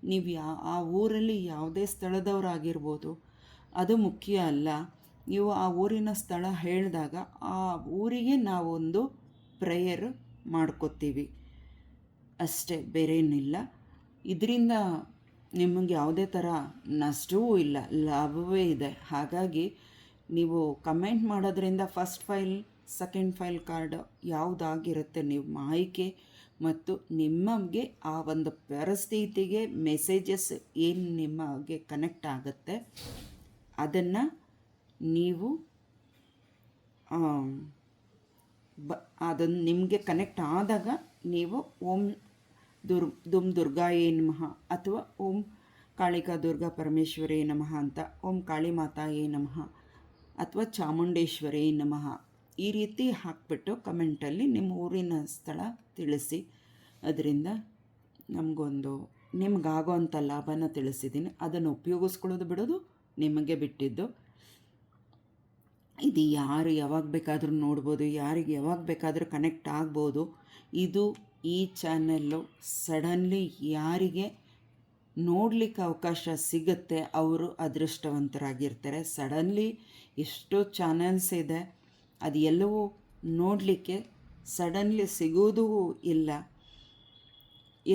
ನೀವು ಆ ಊರಲ್ಲಿ ಯಾವುದೇ ಸ್ಥಳದವರಾಗಿರ್ಬೋದು, ಅದು ಮುಖ್ಯ ಅಲ್ಲ. ನೀವು ಆ ಊರಿನ ಸ್ಥಳ ಹೇಳಿದಾಗ ಆ ಊರಿಗೆ ನಾವೊಂದು ಪ್ರೇಯರ್ ಮಾಡ್ಕೋತೀವಿ ಅಷ್ಟೇ, ಬೇರೇನಿಲ್ಲ. ಇದರಿಂದ ನಿಮಗೆ ಯಾವುದೇ ಥರ ನಷ್ಟವೂ ಇಲ್ಲ, ಲಾಭವೇ ಇದೆ. ಹಾಗಾಗಿ ನೀವು ಕಮೆಂಟ್ ಮಾಡೋದ್ರಿಂದ first file, second file card ಯಾವುದಾಗಿರುತ್ತೆ ನಿಮ್ಮ ಆಯ್ಕೆ, ಮತ್ತು ನಿಮಗೆ ಆ ಒಂದು ಪರಿಸ್ಥಿತಿಗೆ ಮೆಸೇಜಸ್ ಏನು ನಿಮಗೆ ಕನೆಕ್ಟ್ ಆಗುತ್ತೆ ಅದನ್ನು ನೀವು ಅದನ್ನು ನಿಮಗೆ ಕನೆಕ್ಟ್ ಆದಾಗ ನೀವು ಓಂ ದುರ್ಗಾಯೇ ನಮಃ ಅಥವಾ ಓಂ ಕಾಳಿಕಾ ದುರ್ಗಾ ಪರಮೇಶ್ವರಿ ನಮಃ ಅಂತ, ಓಂ ಕಾಳಿ ಮಾತಾಯೇ ನಮಃ ಅಥವಾ ಚಾಮುಂಡೇಶ್ವರಿ ನಮಃ ಈ ರೀತಿ ಹಾಕ್ಬಿಟ್ಟು ಕಮೆಂಟಲ್ಲಿ ನಿಮ್ಮ ಊರಿನ ಸ್ಥಳ ತಿಳಿಸಿ. ಅದರಿಂದ ನಿಮಗಾಗೋ ಅಂಥ ಲಾಭನ ತಿಳಿಸಿದ್ದೀನಿ. ಅದನ್ನು ಉಪಯೋಗಿಸ್ಕೊಳ್ಳೋದು ಬಿಡೋದು ನಿಮಗೆ ಬಿಟ್ಟಿದ್ದು. ಇದು ಯಾರು ಯಾವಾಗ ಬೇಕಾದರೂ ನೋಡ್ಬೋದು, ಯಾರಿಗೆ ಯಾವಾಗ ಬೇಕಾದರೂ ಕನೆಕ್ಟ್ ಆಗ್ಬೋದು. ಈ ಚಾನೆಲ್ಲು ಸಡನ್ಲಿ ಯಾರಿಗೆ ನೋಡಲಿಕ್ಕೆ ಅವಕಾಶ ಸಿಗುತ್ತೆ ಅವರು ಅದೃಷ್ಟವಂತರಾಗಿರ್ತಾರೆ. ಸಡನ್ಲಿ ಎಷ್ಟೋ ಚಾನೆಲ್ಸ್ ಇದೆ, ಅದು ಎಲ್ಲವೂ ನೋಡಲಿಕ್ಕೆ ಸಡನ್ಲಿ ಸಿಗೋದೂ ಇಲ್ಲ.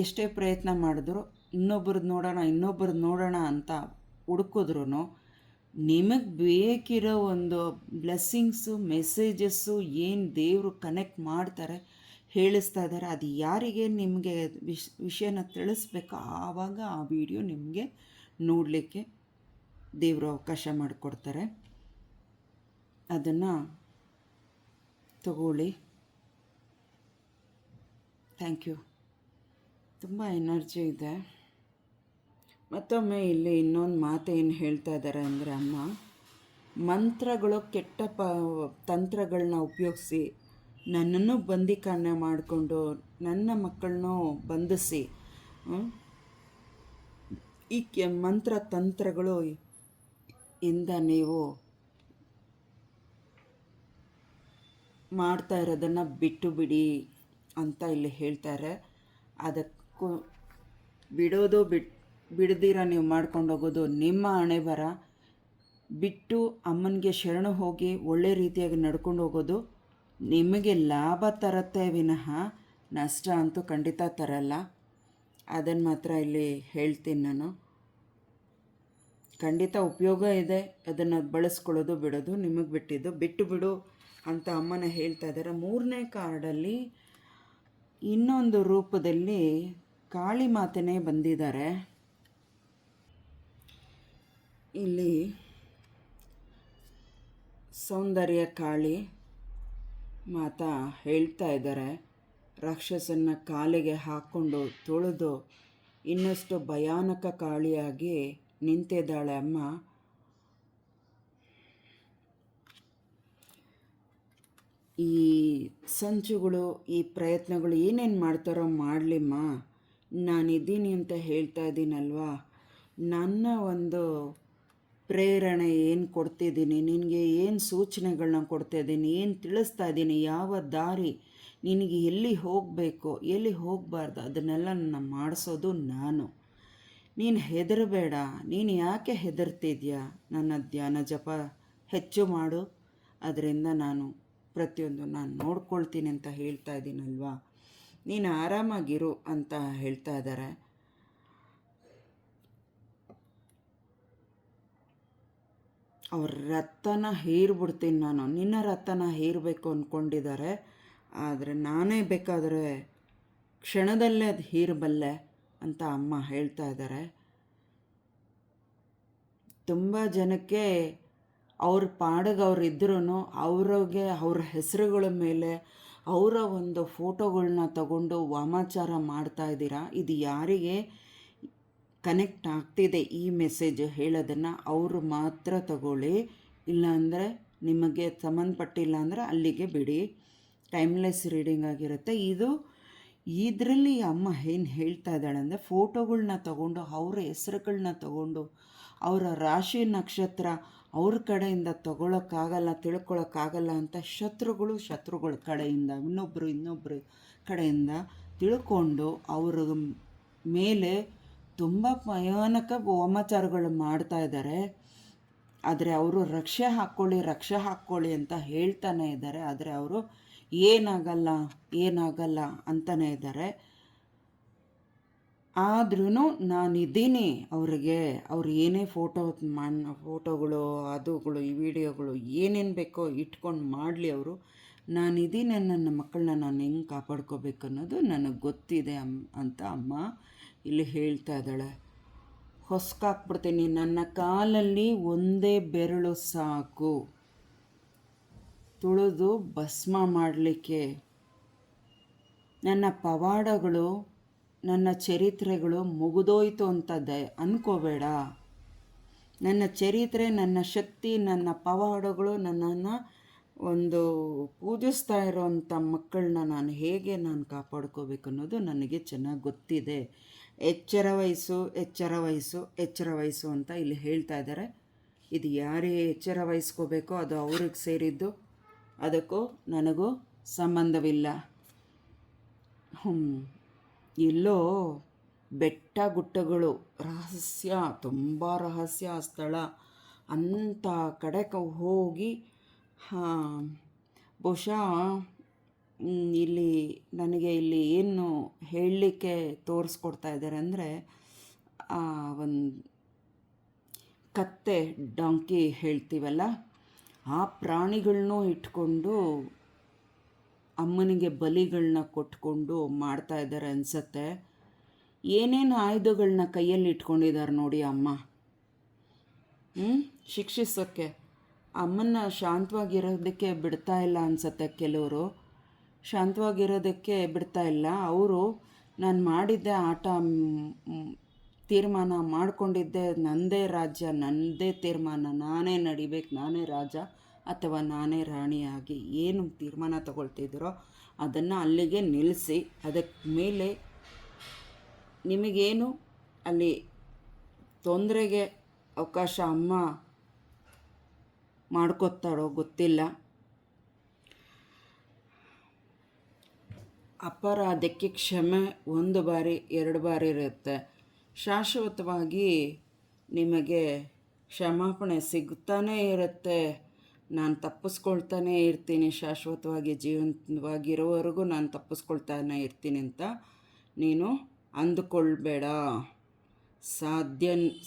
ಎಷ್ಟೇ ಪ್ರಯತ್ನ ಮಾಡಿದ್ರು ಇನ್ನೊಬ್ರದ್ದು ನೋಡೋಣ ಅಂತ ಹುಡುಕಿದ್ರೂ ನಿಮಗೆ ಬೇಕಿರೋ ಒಂದು ಬ್ಲೆಸ್ಸಿಂಗ್ಸು, ಮೆಸೇಜಸ್ಸು ಏನು ದೇವರು ಕನೆಕ್ಟ್ ಮಾಡ್ತಾರೆ, ಹೇಳಿಸ್ತಾ ಇದ್ದಾರೆ, ಅದು ಯಾರಿಗೆ ನಿಮಗೆ ವಿಷಯನ ತಿಳಿಸ್ಬೇಕು ಆವಾಗ ಆ ವಿಡಿಯೋ ನಿಮಗೆ ನೋಡಲಿಕ್ಕೆ ದೇವರು ಅವಕಾಶ ಮಾಡಿಕೊಡ್ತಾರೆ. ಅದನ್ನು ತಗೊಳ್ಳಿ. Thank you. ತುಂಬ ಎನರ್ಜಿ ಇದೆ. ಮತ್ತೊಮ್ಮೆ ಇಲ್ಲಿ ಇನ್ನೊಂದು ಮಾತೇನು ಹೇಳ್ತಾ ಇದ್ದಾರೆ ಅಂದರೆ, ಅಮ್ಮ ಮಂತ್ರಗಳು ಕೆಟ್ಟ ತಂತ್ರಗಳನ್ನ ಉಪಯೋಗಿಸಿ ನನ್ನನ್ನು ಬಂದಿಖಾನೆ ಮಾಡಿಕೊಂಡು ನನ್ನ ಮಕ್ಕಳನ್ನೂ ಬಂಧಿಸಿ ಈ ಮಂತ್ರ ತಂತ್ರಗಳು ಇಂದ ನೀವು ಮಾಡ್ತಾ ಇರೋದನ್ನು ಬಿಟ್ಟು ಬಿಡಿ ಅಂತ ಇಲ್ಲಿ ಹೇಳ್ತಾರೆ. ಅದಕ್ಕೂ ಬಿಡೋದು ಬಿಡ್ದಿರ ನೀವು ಮಾಡ್ಕೊಂಡು ಹೋಗೋದು ನಿಮ್ಮ ಹಣೆ ಬರ. ಬಿಟ್ಟು ಅಮ್ಮನಿಗೆ ಶರಣು ಹೋಗಿ ಒಳ್ಳೆ ರೀತಿಯಾಗಿ ನಡ್ಕೊಂಡು ಹೋಗೋದು ನಿಮಗೆ ಲಾಭ ತರತ್ತೆ ವಿನಃ ನಷ್ಟ ಅಂತೂ ಖಂಡಿತ ತರಲ್ಲ. ಅದನ್ನು ಮಾತ್ರ ಇಲ್ಲಿ ಹೇಳ್ತೀನಿ ನಾನು. ಖಂಡಿತ ಉಪಯೋಗ ಇದೆ, ಅದನ್ನು ಬಳಸ್ಕೊಳ್ಳೋದು ಬಿಡೋದು ನಿಮಗೆ ಬಿಟ್ಟಿದ್ದು. ಬಿಟ್ಟು ಬಿಡು ಅಂತ ಅಮ್ಮನ ಹೇಳ್ತಾ ಇದ್ದಾರೆ. 3ನೇ ಕಾರ್ಡಲ್ಲಿ ಇನ್ನೊಂದು ರೂಪದಲ್ಲಿ ಕಾಳಿ ಮಾತೆನೇ ಬಂದಿದ್ದಾರೆ. ಇಲ್ಲಿ ಸೌಂದರ್ಯ ಕಾಳಿ ಮಾತಾ ಹೇಳ್ತಾ ಇದ್ದಾರೆ, ರಾಕ್ಷಸನ್ನ ಕಾಲಿಗೆ ಹಾಕ್ಕೊಂಡು ತುಳಿದು ಇನ್ನಷ್ಟು ಭಯಾನಕ ಕಾಳಿಯಾಗಿ ನಿಂತಿದ್ದಾಳೆ ಅಮ್ಮ. ಈ ಸಂಚುಗಳು, ಈ ಪ್ರಯತ್ನಗಳು ಏನೇನು ಮಾಡ್ತಾರೋ ಮಾಡಲಿಮ್ಮ, ನಾನಿದ್ದೀನಿ ಅಂತ ಹೇಳ್ತಾ ಇದ್ದೀನಲ್ವಾ. ನನ್ನ ಒಂದು ಪ್ರೇರಣೆ ಏನು ಕೊಡ್ತಿದ್ದೀನಿ, ನಿನಗೆ ಏನು ಸೂಚನೆಗಳನ್ನ ಕೊಡ್ತಾ ಇದ್ದೀನಿ, ಏನು ತಿಳಿಸ್ತಾ ಇದ್ದೀನಿ, ಯಾವ ದಾರಿ ನಿನಗೆ ಎಲ್ಲಿ ಹೋಗಬೇಕು ಎಲ್ಲಿ ಹೋಗಬಾರ್ದು ಅದನ್ನೆಲ್ಲ ನನ್ನ ಮಾಡಿಸೋದು ನಾನು. ನೀನು ಹೆದರಬೇಡ. ನೀನು ಯಾಕೆ ಹೆದರ್ತಿದ್ಯಾ? ನನ್ನ ಧ್ಯಾನ ಜಪ ಹೆಚ್ಚು ಮಾಡು, ಅದರಿಂದ ನಾನು ಪ್ರತಿಯೊಂದು ನಾನು ನೋಡ್ಕೊಳ್ತೀನಿ ಅಂತ ಹೇಳ್ತಾ ಇದ್ದೀನಲ್ವಾ. ನೀನು ಆರಾಮಾಗಿರು ಅಂತ ಹೇಳ್ತಾ ಇದ್ದಾರೆ. ಅವ್ರ ರಥನ ಹೀರ್ಬಿಡ್ತೀನಿ ನಾನು, ನಿನ್ನ ರಥನ ಹೀರಬೇಕು ಅಂದ್ಕೊಂಡಿದ್ದಾರೆ. ಆದರೆ ನಾನೇ ಬೇಕಾದರೆ ಕ್ಷಣದಲ್ಲೇ ಅದು ಹೀರಬಲ್ಲೆ ಅಂತ ಅಮ್ಮ ಹೇಳ್ತಾ ಇದ್ದಾರೆ. ತುಂಬ ಜನಕ್ಕೆ ಅವ್ರ ಪಾಡಿಗೆ ಅವ್ರು ಇದ್ರೂ ಅವ್ರಿಗೆ ಅವ್ರ ಹೆಸರುಗಳ ಮೇಲೆ ಅವರ ಒಂದು ಫೋಟೋಗಳನ್ನ ತಗೊಂಡು ವಾಮಾಚಾರ ಮಾಡ್ತಾ ಇದ್ದೀರಾ. ಇದು ಯಾರಿಗೆ ಕನೆಕ್ಟ್ ಆಗ್ತಿದೆ ಈ ಮೆಸೇಜ್ ಹೇಳೋದನ್ನು ಅವರು ಮಾತ್ರ ತಗೊಳ್ಳಿ, ಇಲ್ಲಾಂದರೆ ನಿಮಗೆ ಸಂಬಂಧಪಟ್ಟಿಲ್ಲ ಅಂದರೆ ಅಲ್ಲಿಗೆ ಬಿಡಿ. ಟೈಮ್ಲೆಸ್ ರೀಡಿಂಗ್ ಆಗಿರುತ್ತೆ ಇದು. ಇದರಲ್ಲಿ ಅಮ್ಮ ಏನು ಹೇಳ್ತಾ ಇದ್ದಾಳೆ ಅಂದರೆ, ಫೋಟೋಗಳನ್ನ ತಗೊಂಡು ಅವ್ರ ಹೆಸರುಗಳನ್ನ ತಗೊಂಡು ಅವರ ರಾಶಿ ನಕ್ಷತ್ರ ಅವ್ರ ಕಡೆಯಿಂದ ತಗೊಳ್ಳೋಕ್ಕಾಗಲ್ಲ, ತಿಳ್ಕೊಳ್ಳೋಕ್ಕಾಗಲ್ಲ ಅಂತ ಶತ್ರುಗಳ ಕಡೆಯಿಂದ ಇನ್ನೊಬ್ಬರು ಕಡೆಯಿಂದ ತಿಳ್ಕೊಂಡು ಅವ್ರ ಮೇಲೆ ತುಂಬ ಭಯಾನಕ ವಾಮಾಚಾರಗಳು ಮಾಡ್ತಾ ಇದ್ದಾರೆ. ಆದರೆ ಅವರು ರಕ್ಷೆ ಹಾಕ್ಕೊಳ್ಳಿ ಅಂತ ಹೇಳ್ತಾನೆ ಇದ್ದಾರೆ. ಆದರೆ ಅವರು ಏನಾಗಲ್ಲ ಅಂತಲೇ ಇದ್ದಾರೆ. ಆದ್ರೂ ನಾನಿದ್ದೀನಿ ಅವರಿಗೆ. ಅವ್ರು ಏನೇ ಫೋಟೋಗಳು ಅದುಗಳು ಈ ವಿಡಿಯೋಗಳು ಏನೇನು ಬೇಕೋ ಇಟ್ಕೊಂಡು ಮಾಡಲಿ ಅವರು. ನಾನಿದ್ದೀನಿ, ನನ್ನ ಮಕ್ಕಳನ್ನ ನಾನು ಹೆಂಗೆ ಕಾಪಾಡ್ಕೋಬೇಕು ಅನ್ನೋದು ನನಗೆ ಗೊತ್ತಿದೆ ಅಂತ ಅಮ್ಮ ಇಲ್ಲಿ ಹೇಳ್ತಾ ಇದ್ದಾಳೆ. ಹೊಸ್ಕಾಕ್ಬಿಡ್ತೀನಿ, ನನ್ನ ಕಾಲಲ್ಲಿ ಒಂದೇ ಬೆರಳು ಸಾಕು ತುಳಿದು ಭಸ್ಮ ಮಾಡಲಿಕ್ಕೆ. ನನ್ನ ಪವಾಡಗಳು, ನನ್ನ ಚರಿತ್ರೆಗಳು ಮುಗಿದೋಯ್ತು ಅಂತ ಅಂದ್ಕೋಬೇಡ. ನನ್ನ ಚರಿತ್ರೆ, ನನ್ನ ಶಕ್ತಿ, ನನ್ನ ಪವಾಡಗಳು, ನನ್ನನ್ನು ಒಂದು ಪೂಜಿಸ್ತಾ ಇರೋವಂಥ ಮಕ್ಕಳನ್ನ ನಾನು ಹೇಗೆ ಕಾಪಾಡ್ಕೋಬೇಕು ಅನ್ನೋದು ನನಗೆ ಚೆನ್ನಾಗಿ ಗೊತ್ತಿದೆ. ಎಚ್ಚರ ವಹಿಸು ಅಂತ ಇಲ್ಲಿ ಹೇಳ್ತಾ ಇದ್ದಾರೆ. ಇದು ಯಾರಿಗೆ ಎಚ್ಚರ ವಹಿಸ್ಕೋಬೇಕೋ ಅದು ಅವ್ರಿಗೆ ಸೇರಿದ್ದು, ಅದಕ್ಕೂ ನನಗೂ ಸಂಬಂಧವಿಲ್ಲ. ಎಲ್ಲೋ ಬೆಟ್ಟ ಗುಡ್ಡಗಳು, ತುಂಬ ರಹಸ್ಯ ಸ್ಥಳ ಅಂಥ ಕಡೆ ಹೋಗಿ ಬಹುಶಃ ನನಗೆ ಇಲ್ಲಿ ಏನು ಹೇಳಲಿಕ್ಕೆ ತೋರಿಸ್ಕೊಡ್ತಾ ಇದ್ದಾರೆ ಅಂದರೆ, ಒಂದು ಕತ್ತೆ, ಡಾಂಕಿ ಹೇಳ್ತೀವಲ್ಲ, ಆ ಪ್ರಾಣಿಗಳನ್ನೂ ಇಟ್ಕೊಂಡು ಅಮ್ಮನಿಗೆ ಬಲಿಗಳನ್ನ ಕೊಟ್ಕೊಂಡು ಮಾಡ್ತಾ ಇದ್ದಾರೆ ಅನಿಸತ್ತೆ. ಏನೇನು ಆಯುಧಗಳನ್ನ ಕೈಯಲ್ಲಿ ಇಟ್ಕೊಂಡಿದ್ದಾರೆ ನೋಡಿ ಅಮ್ಮ, ಶಿಕ್ಷಿಸೋಕ್ಕೆ. ಅಮ್ಮನ್ನ ಶಾಂತವಾಗಿರೋದಕ್ಕೆ ಬಿಡ್ತಾ ಇಲ್ಲ ಅನಿಸತ್ತೆ. ಕೆಲವರು ಶಾಂತವಾಗಿರೋದಕ್ಕೆ ಬಿಡ್ತಾ ಇಲ್ಲ. ಅವರು ನಾನು ಮಾಡಿದ್ದೆ ಆಟ, ತೀರ್ಮಾನ ಮಾಡಿಕೊಂಡಿದ್ದೆ, ನನ್ನದೇ ರಾಜ್ಯ, ನನ್ನದೇ ತೀರ್ಮಾನ, ನಾನೇ ನಡಿಬೇಕು, ನಾನೇ ರಾಜ ಅಥವಾ ನಾನೇ ರಾಣಿಯಾಗಿ ಏನು ತೀರ್ಮಾನ ತಗೊಳ್ತಿದ್ದೀರೋ ಅದನ್ನು ಅಲ್ಲಿಗೆ ನಿಲ್ಲಿಸಿ, ಅದಕ್ಕೆ ಮೇಲೆ ನಿಮಗೇನು ಅಲ್ಲಿ ತೊಂದರೆಗೆ ಅವಕಾಶ ಅಮ್ಮ ಮಾಡ್ಕೊತಾಳೋ ಗೊತ್ತಿಲ್ಲ. ಅಪರಾಧಕ್ಕೆ ಕ್ಷಮೆ 1 ಬಾರಿ 2 ಬಾರಿ ಇರುತ್ತೆ. ಶಾಶ್ವತವಾಗಿ ನಿಮಗೆ ಕ್ಷಮಾಪಣೆ ಸಿಗ್ತಾನೇ ಇರುತ್ತೆ. ನಾನು ತಪ್ಪಿಸ್ಕೊಳ್ತಾನೇ ಇರ್ತೀನಿ, ಶಾಶ್ವತವಾಗಿ ಜೀವಂತವಾಗಿರೋವರೆಗೂ ನಾನು ತಪ್ಪಿಸ್ಕೊಳ್ತಾನೆ ಇರ್ತೀನಿ ಅಂತ ನೀನು ಅಂದುಕೊಳ್ಬೇಡ.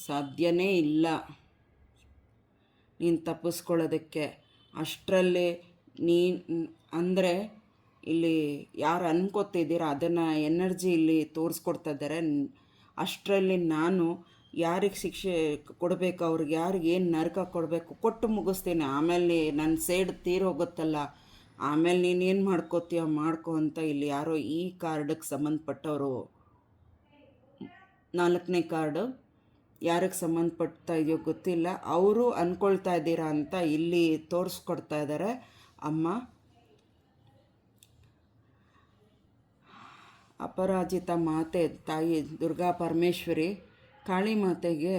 ಸಾಧ್ಯನೇ ಇಲ್ಲ ನೀನು ತಪ್ಪಿಸ್ಕೊಳ್ಳೋದಕ್ಕೆ. ಅಷ್ಟರಲ್ಲಿ ಅಂದರೆ ಇಲ್ಲಿ ಯಾರು ಅನ್ಕೋತಿದ್ದೀರ ಅದನ್ನು ಎನರ್ಜಿ ಇಲ್ಲಿ ತೋರಿಸ್ಕೊಡ್ತಾ ಇದ್ದಾರೆ. ಅಷ್ಟರಲ್ಲಿ ನಾನು ಯಾರಿಗೆ ಶಿಕ್ಷೆ ಕೊಡಬೇಕು, ಅವ್ರಿಗೆ ಯಾರಿಗೆ ಏನು ನರಕ ಕೊಡಬೇಕು ಕೊಟ್ಟು ಮುಗಿಸ್ತೀನಿ. ಆಮೇಲೆ ನನ್ನ ಸೇಡ್ ತೀರೋಗುತ್ತಲ್ಲ, ಆಮೇಲೆ ನೀನೇನು ಮಾಡ್ಕೋತೀಯ ಮಾಡ್ಕೊ ಅಂತ ಇಲ್ಲಿ ಯಾರೋ ಈ ಕಾರ್ಡಿಗೆ ಸಂಬಂಧಪಟ್ಟವರು, 4ನೇ ಕಾರ್ಡು ಯಾರಿಗೆ ಸಂಬಂಧಪಡ್ತಾ ಇದೆಯೋ ಗೊತ್ತಿಲ್ಲ, ಅವರು ಅಂದ್ಕೊಳ್ತಾ ಇದ್ದೀರಾ ಅಂತ ಇಲ್ಲಿ ತೋರಿಸ್ಕೊಡ್ತಾ ಇದ್ದಾರೆ ಅಮ್ಮ. ಅಪರಾಜಿತ ಮಾತೆ ತಾಯಿ ದುರ್ಗಾ ಪರಮೇಶ್ವರಿ ಕಾಳಿ ಮಾತೆಗೆ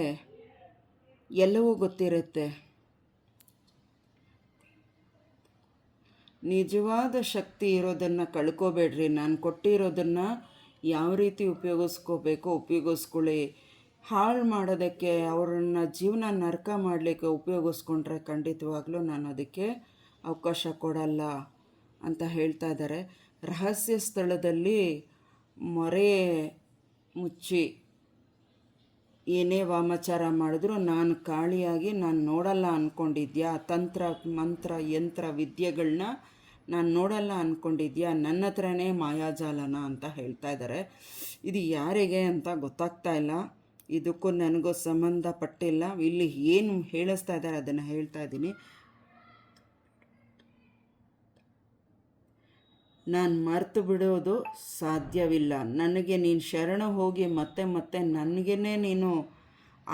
ಎಲ್ಲವೂ ಗೊತ್ತಿರುತ್ತೆ. ನಿಜವಾದ ಶಕ್ತಿ ಇರೋದನ್ನು ಕಳ್ಕೋಬೇಡ್ರಿ. ನಾನು ಕೊಟ್ಟಿರೋದನ್ನು ಯಾವ ರೀತಿ ಉಪಯೋಗಿಸ್ಕೋಬೇಕು ಉಪಯೋಗಿಸ್ಕೊಳ್ಳಿ. ಹಾಳು ಮಾಡೋದಕ್ಕೆ, ಅವ್ರನ್ನ ಜೀವನ ನರಕ ಮಾಡಲಿಕ್ಕೆ ಉಪಯೋಗಿಸ್ಕೊಂಡ್ರೆ ಖಂಡಿತವಾಗ್ಲೂ ನಾನು ಅದಕ್ಕೆ ಅವಕಾಶ ಕೊಡಲ್ಲ ಅಂತ ಹೇಳ್ತಾ ಇದ್ದಾರೆ. ರಹಸ್ಯ ಸ್ಥಳದಲ್ಲಿ ಮೊರೆ ಮುಚ್ಚಿ ಏನೇ ವಾಮಾಚಾರ ಮಾಡಿದ್ರು ನಾನು ಕಾಳಿಯಾಗಿ ನಾನು ನೋಡಲ್ಲ ಅಂದ್ಕೊಂಡಿದ್ಯಾ? ತಂತ್ರ ಮಂತ್ರ ಯಂತ್ರ ವಿದ್ಯೆಗಳನ್ನ ನಾನು ನೋಡಲ್ಲ ಅಂದ್ಕೊಂಡಿದ್ಯಾ? ನನ್ನ ಹತ್ರನೇ ಮಾಯಾಜಾಲನ ಅಂತ ಹೇಳ್ತಾ ಇದ್ದಾರೆ. ಇದು ಯಾರಿಗೆ ಅಂತ ಗೊತ್ತಾಗ್ತಾ ಇಲ್ಲ. ಇದಕ್ಕೂ ನನಗೂ ಸಂಬಂಧಪಟ್ಟಿಲ್ಲ. ಇಲ್ಲಿ ಏನು ಹೇಳಿಸ್ತಾ ಇದ್ದಾರೆ ಅದನ್ನು ಹೇಳ್ತಾ ಇದ್ದೀನಿ. ನಾನು ಮರೆತು ಬಿಡೋದು ಸಾಧ್ಯವಿಲ್ಲ. ನನಗೆ ನೀನು ಶರಣ ಹೋಗಿ ಮತ್ತೆ ನನಗೇ ನೀನು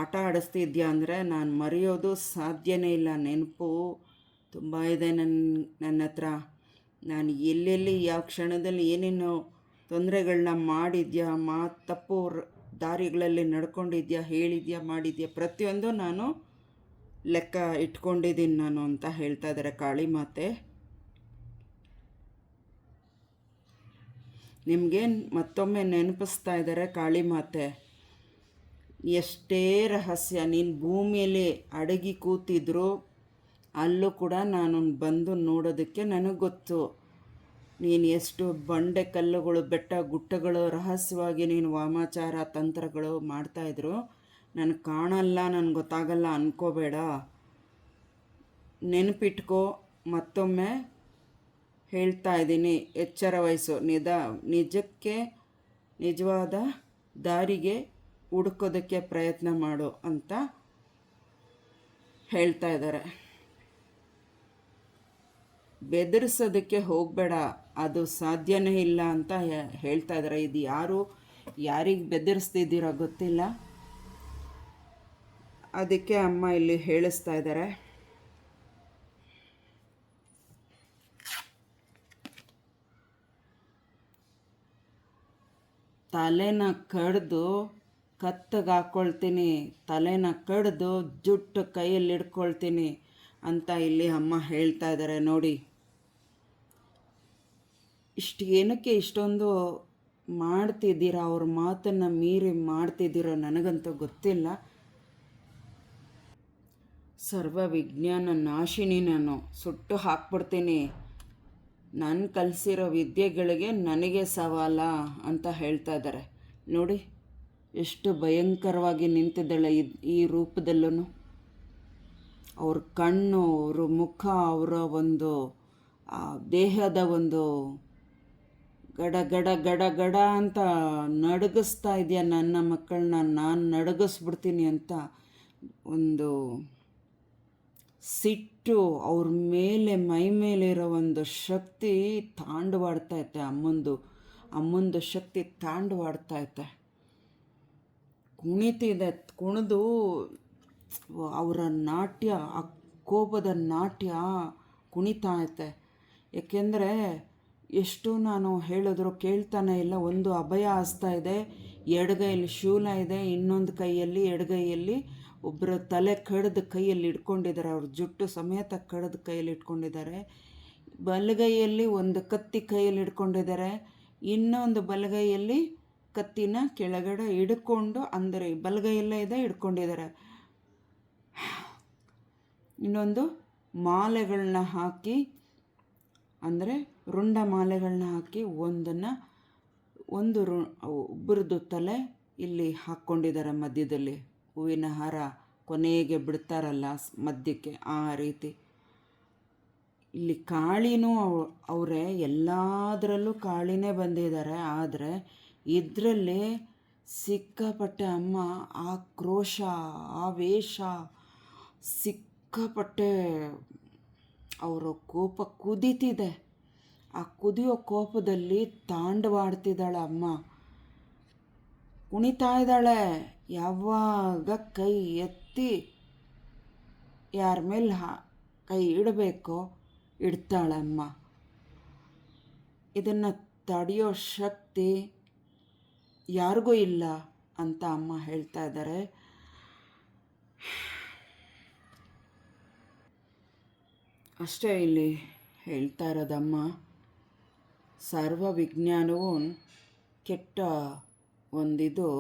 ಆಟ ಆಡಿಸ್ತಿದ್ಯಾ ಅಂದರೆ ನಾನು ಮರೆಯೋದು ಸಾಧ್ಯನೇ ಇಲ್ಲ. ನೆನಪು ತುಂಬ ಇದೆ ನನ್ನ ಹತ್ರ. ನಾನು ಎಲ್ಲೆಲ್ಲಿ ಯಾವ ಕ್ಷಣದಲ್ಲಿ ಏನೇನು ತೊಂದರೆಗಳನ್ನ ಮಾಡಿದ್ಯಾ, ತಪ್ಪು ದಾರಿಗಳಲ್ಲಿ ನಡ್ಕೊಂಡಿದ್ಯಾ, ಹೇಳಿದ್ಯಾ, ಮಾಡಿದ್ಯಾ, ಪ್ರತಿಯೊಂದು ನಾನು ಲೆಕ್ಕ ಇಟ್ಕೊಂಡಿದ್ದೀನಿ ನಾನು ಅಂತ ಹೇಳ್ತಾ ಇದ್ದಾರೆ ಕಾಳಿ ಮಾತೆ. ನಿಮಗೆ ಮತ್ತೊಮ್ಮೆ ನೆನಪಿಸ್ತಾ ಇದ್ದಾರೆ ಕಾಳಿ ಮಾತೆ. ಎಷ್ಟೇ ರಹಸ್ಯ ನೀನು ಭೂಮಿಯಲ್ಲಿ ಅಡಗಿ ಕೂತಿದ್ರು ಅಲ್ಲೂ ಕೂಡ ನಾನು ಬಂದು ನೋಡೋದಕ್ಕೆ ನನಗೆ ಗೊತ್ತು. ನೀನು ಎಷ್ಟು ಬಂಡೆ ಕಲ್ಲುಗಳು ಬೆಟ್ಟ ಗುಟ್ಟಗಳು ರಹಸ್ಯವಾಗಿ ನೀನು ವಾಮಾಚಾರ ತಂತ್ರಗಳು ಮಾಡ್ತಾಯಿದ್ರು ನನಗೆ ಕಾಣಲ್ಲ, ನನಗೆ ಗೊತ್ತಾಗಲ್ಲ ಅಂದ್ಕೋಬೇಡ. ನೆನಪಿಟ್ಕೋ. ಮತ್ತೊಮ್ಮೆ ಹೇಳ್ತಾ ಇದ್ದೀನಿ, ಎಚ್ಚರ ವಹಿಸು. ನಿಜಕ್ಕೆ ನಿಜವಾದ ದಾರಿಗೆ ಹುಡುಕೋದಕ್ಕೆ ಪ್ರಯತ್ನ ಮಾಡು ಅಂತ ಹೇಳ್ತಾ ಇದ್ದಾರೆ. ಬೆದರಿಸೋದಕ್ಕೆ ಹೋಗಬೇಡ, ಅದು ಸಾಧ್ಯನೇ ಇಲ್ಲ ಅಂತ ಹೇಳ್ತಾ ಇದ್ದಾರೆ. ಇದು ಯಾರಿಗೆ ಬೆದರಿಸ್ತಿದ್ದೀರೋ ಗೊತ್ತಿಲ್ಲ, ಅದಕ್ಕೆ ಅಮ್ಮ ಇಲ್ಲಿ ಹೇಳಿಸ್ತಾ ಇದ್ದಾರೆ. ತಲೆನ ಕಡ್ದು ಕತ್ತಿಗೆ ಹಾಕ್ಕೊಳ್ತೀನಿ, ತಲೆನ ಕಡ್ದು ಜುಟ್ಟು ಕೈಯಲ್ಲಿ ಹಿಡ್ಕೊಳ್ತೀನಿ ಅಂತ ಇಲ್ಲಿ ಅಮ್ಮ ಹೇಳ್ತಾ ಇದ್ದಾರೆ. ನೋಡಿ, ಏನಕ್ಕೆ ಇಷ್ಟೊಂದು ಮಾಡ್ತಿದ್ದೀರಾ, ಅವ್ರ ಮಾತನ್ನು ಮೀರಿ ಮಾಡ್ತಿದ್ದೀರೋ ನನಗಂತೂ ಗೊತ್ತಿಲ್ಲ. ಸರ್ವ ವಿಜ್ಞಾನ ನಾಶಿನಿ, ನಾನು ಸುಟ್ಟು ಹಾಕ್ಬಿಡ್ತೀನಿ. ನಾನು ಕಲಿಸಿರೋ ವಿದ್ಯೆಗಳಿಗೆ ನನಗೆ ಸವಾಲ ಅಂತ ಹೇಳ್ತಾ ಇದ್ದಾರೆ. ನೋಡಿ ಎಷ್ಟು ಭಯಂಕರವಾಗಿ ನಿಂತಿದ್ದಾಳೆ ಈ ರೂಪದಲ್ಲೂ. ಅವ್ರ ಕಣ್ಣು, ಅವ್ರ ಮುಖ, ಅವರ ಒಂದು ದೇಹದ ಒಂದು ಗಡ ಗಡ ಗಡ ಗಡ ಅಂತ ನಡಗಿಸ್ತಾ ಇದೆಯಾ ನನ್ನ ಮಕ್ಕಳನ್ನ ನಾನು ನಡಗಿಸ್ಬಿಡ್ತೀನಿ ಅಂತ ಒಂದು ಸಿಟ್ಟು, ಅವ್ರ ಮೇಲೆ ಮೈ ಮೇಲಿರೋ ಒಂದು ಶಕ್ತಿ ತಾಂಡವಾಡ್ತೈತೆ. ಅಮ್ಮಂದು ಶಕ್ತಿ ತಾಂಡವಾಡ್ತೈತೆ, ಕುಣಿದು ಅವರ ನಾಟ್ಯ, ಆ ಕೋಪದ ನಾಟ್ಯ ಕುಣಿತಾ ಐತೆ. ಏಕೆಂದರೆ ಎಷ್ಟು ನಾನು ಹೇಳಿದ್ರು ಕೇಳ್ತಾನೆ ಇಲ್ಲ. ಒಂದು ಅಭಯ ಹಸ್ತ ಇದೆ, ಎಡಗೈಯಲ್ಲಿ ಶೂಲ ಇದೆ, ಇನ್ನೊಂದು ಕೈಯಲ್ಲಿ ಎಡಗೈಯಲ್ಲಿ ಒಬ್ಬರ ತಲೆ ಕಡ್ದು ಕೈಯಲ್ಲಿ ಇಟ್ಕೊಂಡಿದ್ದಾರೆ, ಅವ್ರ ಜುಟ್ಟು ಸಮೇತ ಕಡ್ದು ಕೈಯಲ್ಲಿ ಇಟ್ಕೊಂಡಿದ್ದಾರೆ. ಬಲಗೈಯಲ್ಲಿ ಒಂದು ಕತ್ತಿ ಕೈಯಲ್ಲಿ ಇಟ್ಕೊಂಡಿದ್ದಾರೆ, ಇನ್ನೊಂದು ಬಲಗೈಯಲ್ಲಿ ಕತ್ತಿನ ಕೆಳಗಡೆ ಹಿಡ್ಕೊಂಡು, ಅಂದರೆ ಬಲಗೈಯಲ್ಲೇ ಇದೆ ಹಿಡ್ಕೊಂಡಿದ್ದಾರೆ. ಇನ್ನೊಂದು ಮಾಲೆಗಳನ್ನ ಹಾಕಿ, ಅಂದರೆ ರುಂಡ ಮಾಲೆಗಳನ್ನ ಹಾಕಿ ಒಂದು ಒಬ್ಬರದ್ದು ತಲೆ ಇಲ್ಲಿ ಹಾಕ್ಕೊಂಡಿದ್ದಾರೆ ಮಧ್ಯದಲ್ಲಿ, ಹೂವಿನ ಹಾರ ಕೊನೆಗೆ ಬಿಡ್ತಾರಲ್ಲ ಮಧ್ಯಕ್ಕೆ, ಆ ರೀತಿ. ಇಲ್ಲಿ ಕಾಳಿನೂ ಅವರೇ, ಎಲ್ಲದರಲ್ಲೂ ಕಾಳಿನೇ ಬಂದಿದ್ದಾರೆ. ಆದರೆ ಇದರಲ್ಲಿ ಸಿಕ್ಕಾಪಟ್ಟೆ ಅಮ್ಮ ಆಕ್ರೋಶ, ಆವೇಶ, ಸಿಕ್ಕಾಪಟ್ಟೆ ಅವರ ಕೋಪ ಕುದೀತಿದೆ. ಆ ಕುದಿಯೋ ಕೋಪದಲ್ಲಿ ತಾಂಡವಾಡ್ತಿದ್ದಾಳೆ ಅಮ್ಮ, ಕುಣಿತಾ ಇದ್ದಾಳೆ. ಯಾವಾಗ ಕೈ ಎತ್ತಿ ಯಾರ ಮೇಲೆ ಕೈ ಇಡಬೇಕೋ ಇಡ್ತಾಳಮ್ಮ. ಇದನ್ನು ತಡೆಯೋ ಶಕ್ತಿ ಯಾರಿಗೂ ಇಲ್ಲ ಅಂತ ಅಮ್ಮ ಹೇಳ್ತಾ ಇದ್ದಾರೆ. ಅಷ್ಟೇ ಇಲ್ಲಿ ಹೇಳ್ತಾ ಇರೋದಮ್ಮ, ಸರ್ವ ವಿಜ್ಞಾನವು ಕೆಟ್ಟ ಒಂದಿದು,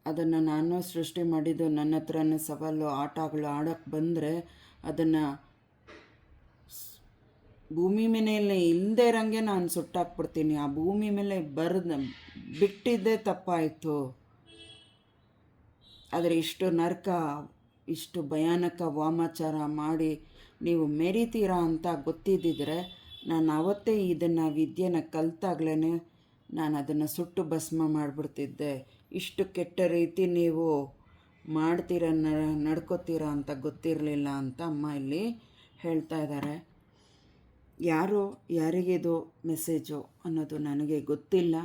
ಅದನ್ನು ನಾನು ಸೃಷ್ಟಿ ಮಾಡಿದ್ದು, ನನ್ನ ಹತ್ರನೇ ಸವಾಲು ಆಟಗಳು ಆಡೋಕ್ಕೆ ಬಂದರೆ ಅದನ್ನು ಭೂಮಿ ಮೇಲೆ ಇಲ್ಲದೆ ಇರೋಂಗೆ ನಾನು ಸುಟ್ಟಾಕ್ಬಿಡ್ತೀನಿ. ಆ ಭೂಮಿ ಮೇಲೆ ಬಿಟ್ಟಿದ್ದೇ ತಪ್ಪಾಯಿತು. ಆದರೆ ಇಷ್ಟು ನರಕ, ಇಷ್ಟು ಭಯಾನಕ ವಾಮಾಚಾರ ಮಾಡಿ ನೀವು ಮೆರಿತೀರಾ ಅಂತ ಗೊತ್ತಿದ್ದಿದ್ರೆ ನಾನು ಅವತ್ತೇ ಇದನ್ನು ವಿದ್ಯೆನ ಕಲ್ತಾಗ್ಲೇ ನಾನು ಅದನ್ನು ಸುಟ್ಟು ಭಸ್ಮ ಮಾಡಿಬಿಡ್ತಿದ್ದೆ. ಇಷ್ಟು ಕೆಟ್ಟ ರೀತಿ ನೀವು ಮಾಡ್ತೀರ, ನಡ್ಕೋತೀರಾ ಅಂತ ಗೊತ್ತಿರಲಿಲ್ಲ ಅಂತ ಅಮ್ಮ ಇಲ್ಲಿ ಹೇಳ್ತಾ ಇದ್ದಾರೆ. ಯಾರಿಗಿದು ಮೆಸೇಜು ಅನ್ನೋದು ನನಗೆ ಗೊತ್ತಿಲ್ಲ.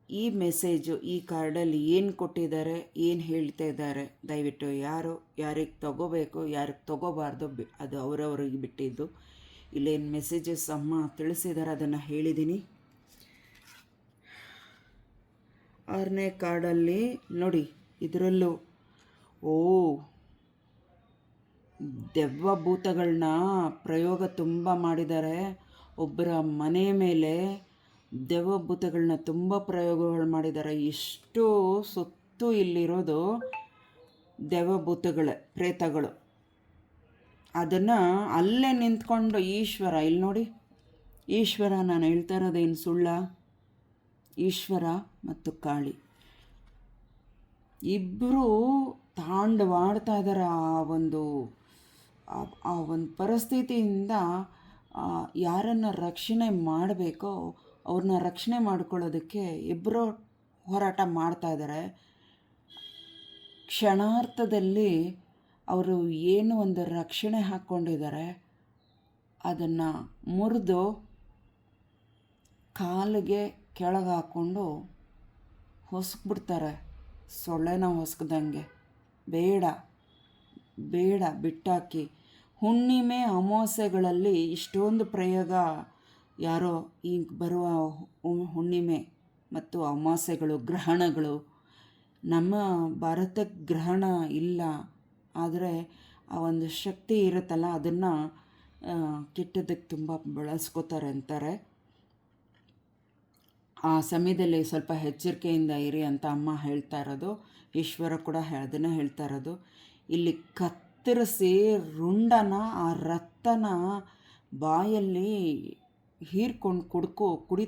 ಈ ಮೆಸೇಜು ಈ ಕಾರ್ಡಲ್ಲಿ ಏನು ಕೊಟ್ಟಿದ್ದಾರೆ, ಏನು ಹೇಳ್ತಾ ಇದ್ದಾರೆ, ದಯವಿಟ್ಟು ಯಾರಿಗೆ ತಗೋಬೇಕು ಯಾರಿಗೆ ತಗೋಬಾರ್ದು ಅದು ಅವರವ್ರಿಗೆ ಬಿಟ್ಟಿದ್ದು. ಇಲ್ಲೇನು ಮೆಸೇಜಸ್ ಅಮ್ಮ ತಿಳಿಸಿದ್ದಾರೆ ಅದನ್ನು ಹೇಳಿದ್ದೀನಿ. 6ನೇ ಕಾರ್ಡಲ್ಲಿ ನೋಡಿ, ಇದರಲ್ಲೂ ದೆವ್ವಭೂತಗಳನ್ನ ಪ್ರಯೋಗ ತುಂಬ ಮಾಡಿದ್ದಾರೆ. ಒಬ್ಬರ ಮನೆ ಮೇಲೆ ದೆವ್ವಭೂತಗಳನ್ನ ತುಂಬ ಪ್ರಯೋಗಗಳು ಮಾಡಿದ್ದಾರೆ. ಇಷ್ಟು ಸುತ್ತು ಇಲ್ಲಿರೋದು ದೆವ್ವಭೂತಗಳೇ, ಪ್ರೇತಗಳು. ಅದನ್ನು ಅಲ್ಲೇ ನಿಂತ್ಕೊಂಡು ಈಶ್ವರ, ಇಲ್ಲಿ ನೋಡಿ ಈಶ್ವರ, ನಾನು ಹೇಳ್ತಾ ಇರೋದೇನು ಸುಳ್ಳ? ಈಶ್ವರ ಮತ್ತು ಕಾಳಿ ಇಬ್ಬರು ತಾಂಡವಾಡ್ತಾ ಇದ್ದಾರೆ. ಆ ಒಂದು ಪರಿಸ್ಥಿತಿಯಿಂದ ಯಾರನ್ನು ರಕ್ಷಣೆ ಮಾಡಬೇಕೋ ಅವ್ರನ್ನ ರಕ್ಷಣೆ ಮಾಡ್ಕೊಳ್ಳೋದಕ್ಕೆ ಇಬ್ಬರು ಹೋರಾಟ ಮಾಡ್ತಾ ಇದ್ದಾರೆ. ಕ್ಷಣಾರ್ಥದಲ್ಲಿ ಅವರು ಏನು ಒಂದು ರಕ್ಷಣೆ ಹಾಕ್ಕೊಂಡಿದ್ದಾರೆ ಅದನ್ನು ಮುರಿದು ಕಾಲಿಗೆ ಕೆಳಗೆ ಹಾಕ್ಕೊಂಡು ಹೊಸ್ಕ್ಬಿಡ್ತಾರೆ, ಸೊಳ್ಳೆನ ಹೊಸ್ಕದಂಗೆ. ಬೇಡ ಬಿಟ್ಟಾಕಿ. ಹುಣ್ಣಿಮೆ ಅಮಾವಾಸ್ಯೆಗಳಲ್ಲಿ ಇಷ್ಟೊಂದು ಪ್ರಯೋಗ, ಯಾರೋ ಈಗ ಬರುವ ಹುಣ್ಣಿಮೆ ಮತ್ತು ಅಮಾವಾಸ್ಯೆಗಳು, ಗ್ರಹಣಗಳು. ನಮ್ಮ ಭಾರತಕ್ಕೆ ಗ್ರಹಣ ಇಲ್ಲ, ಆದರೆ ಆ ಒಂದು ಶಕ್ತಿ ಇರುತ್ತಲ್ಲ ಅದನ್ನು ಕೆಟ್ಟದಕ್ಕೆ ತುಂಬ ಬಳಸ್ಕೋತಾರೆ ಅಂತಾರೆ. ಆ ಸಮಯದಲ್ಲಿ ಸ್ವಲ್ಪ ಎಚ್ಚರಿಕೆಯಿಂದ ಇರಿ ಅಂತ ಅಮ್ಮ ಹೇಳ್ತಾ ಇರೋದು. ಈಶ್ವರ ಕೂಡ ಅದನ್ನು ಹೇಳ್ತಾ ಇರೋದು. ಇಲ್ಲಿ ಕತ್ತರಿಸಿ ರುಂಡನ, ಆ ರಕ್ತನ ಬಾಯಲ್ಲಿ ಹೀರ್ಕೊಂಡು ಕುಡಿತಾ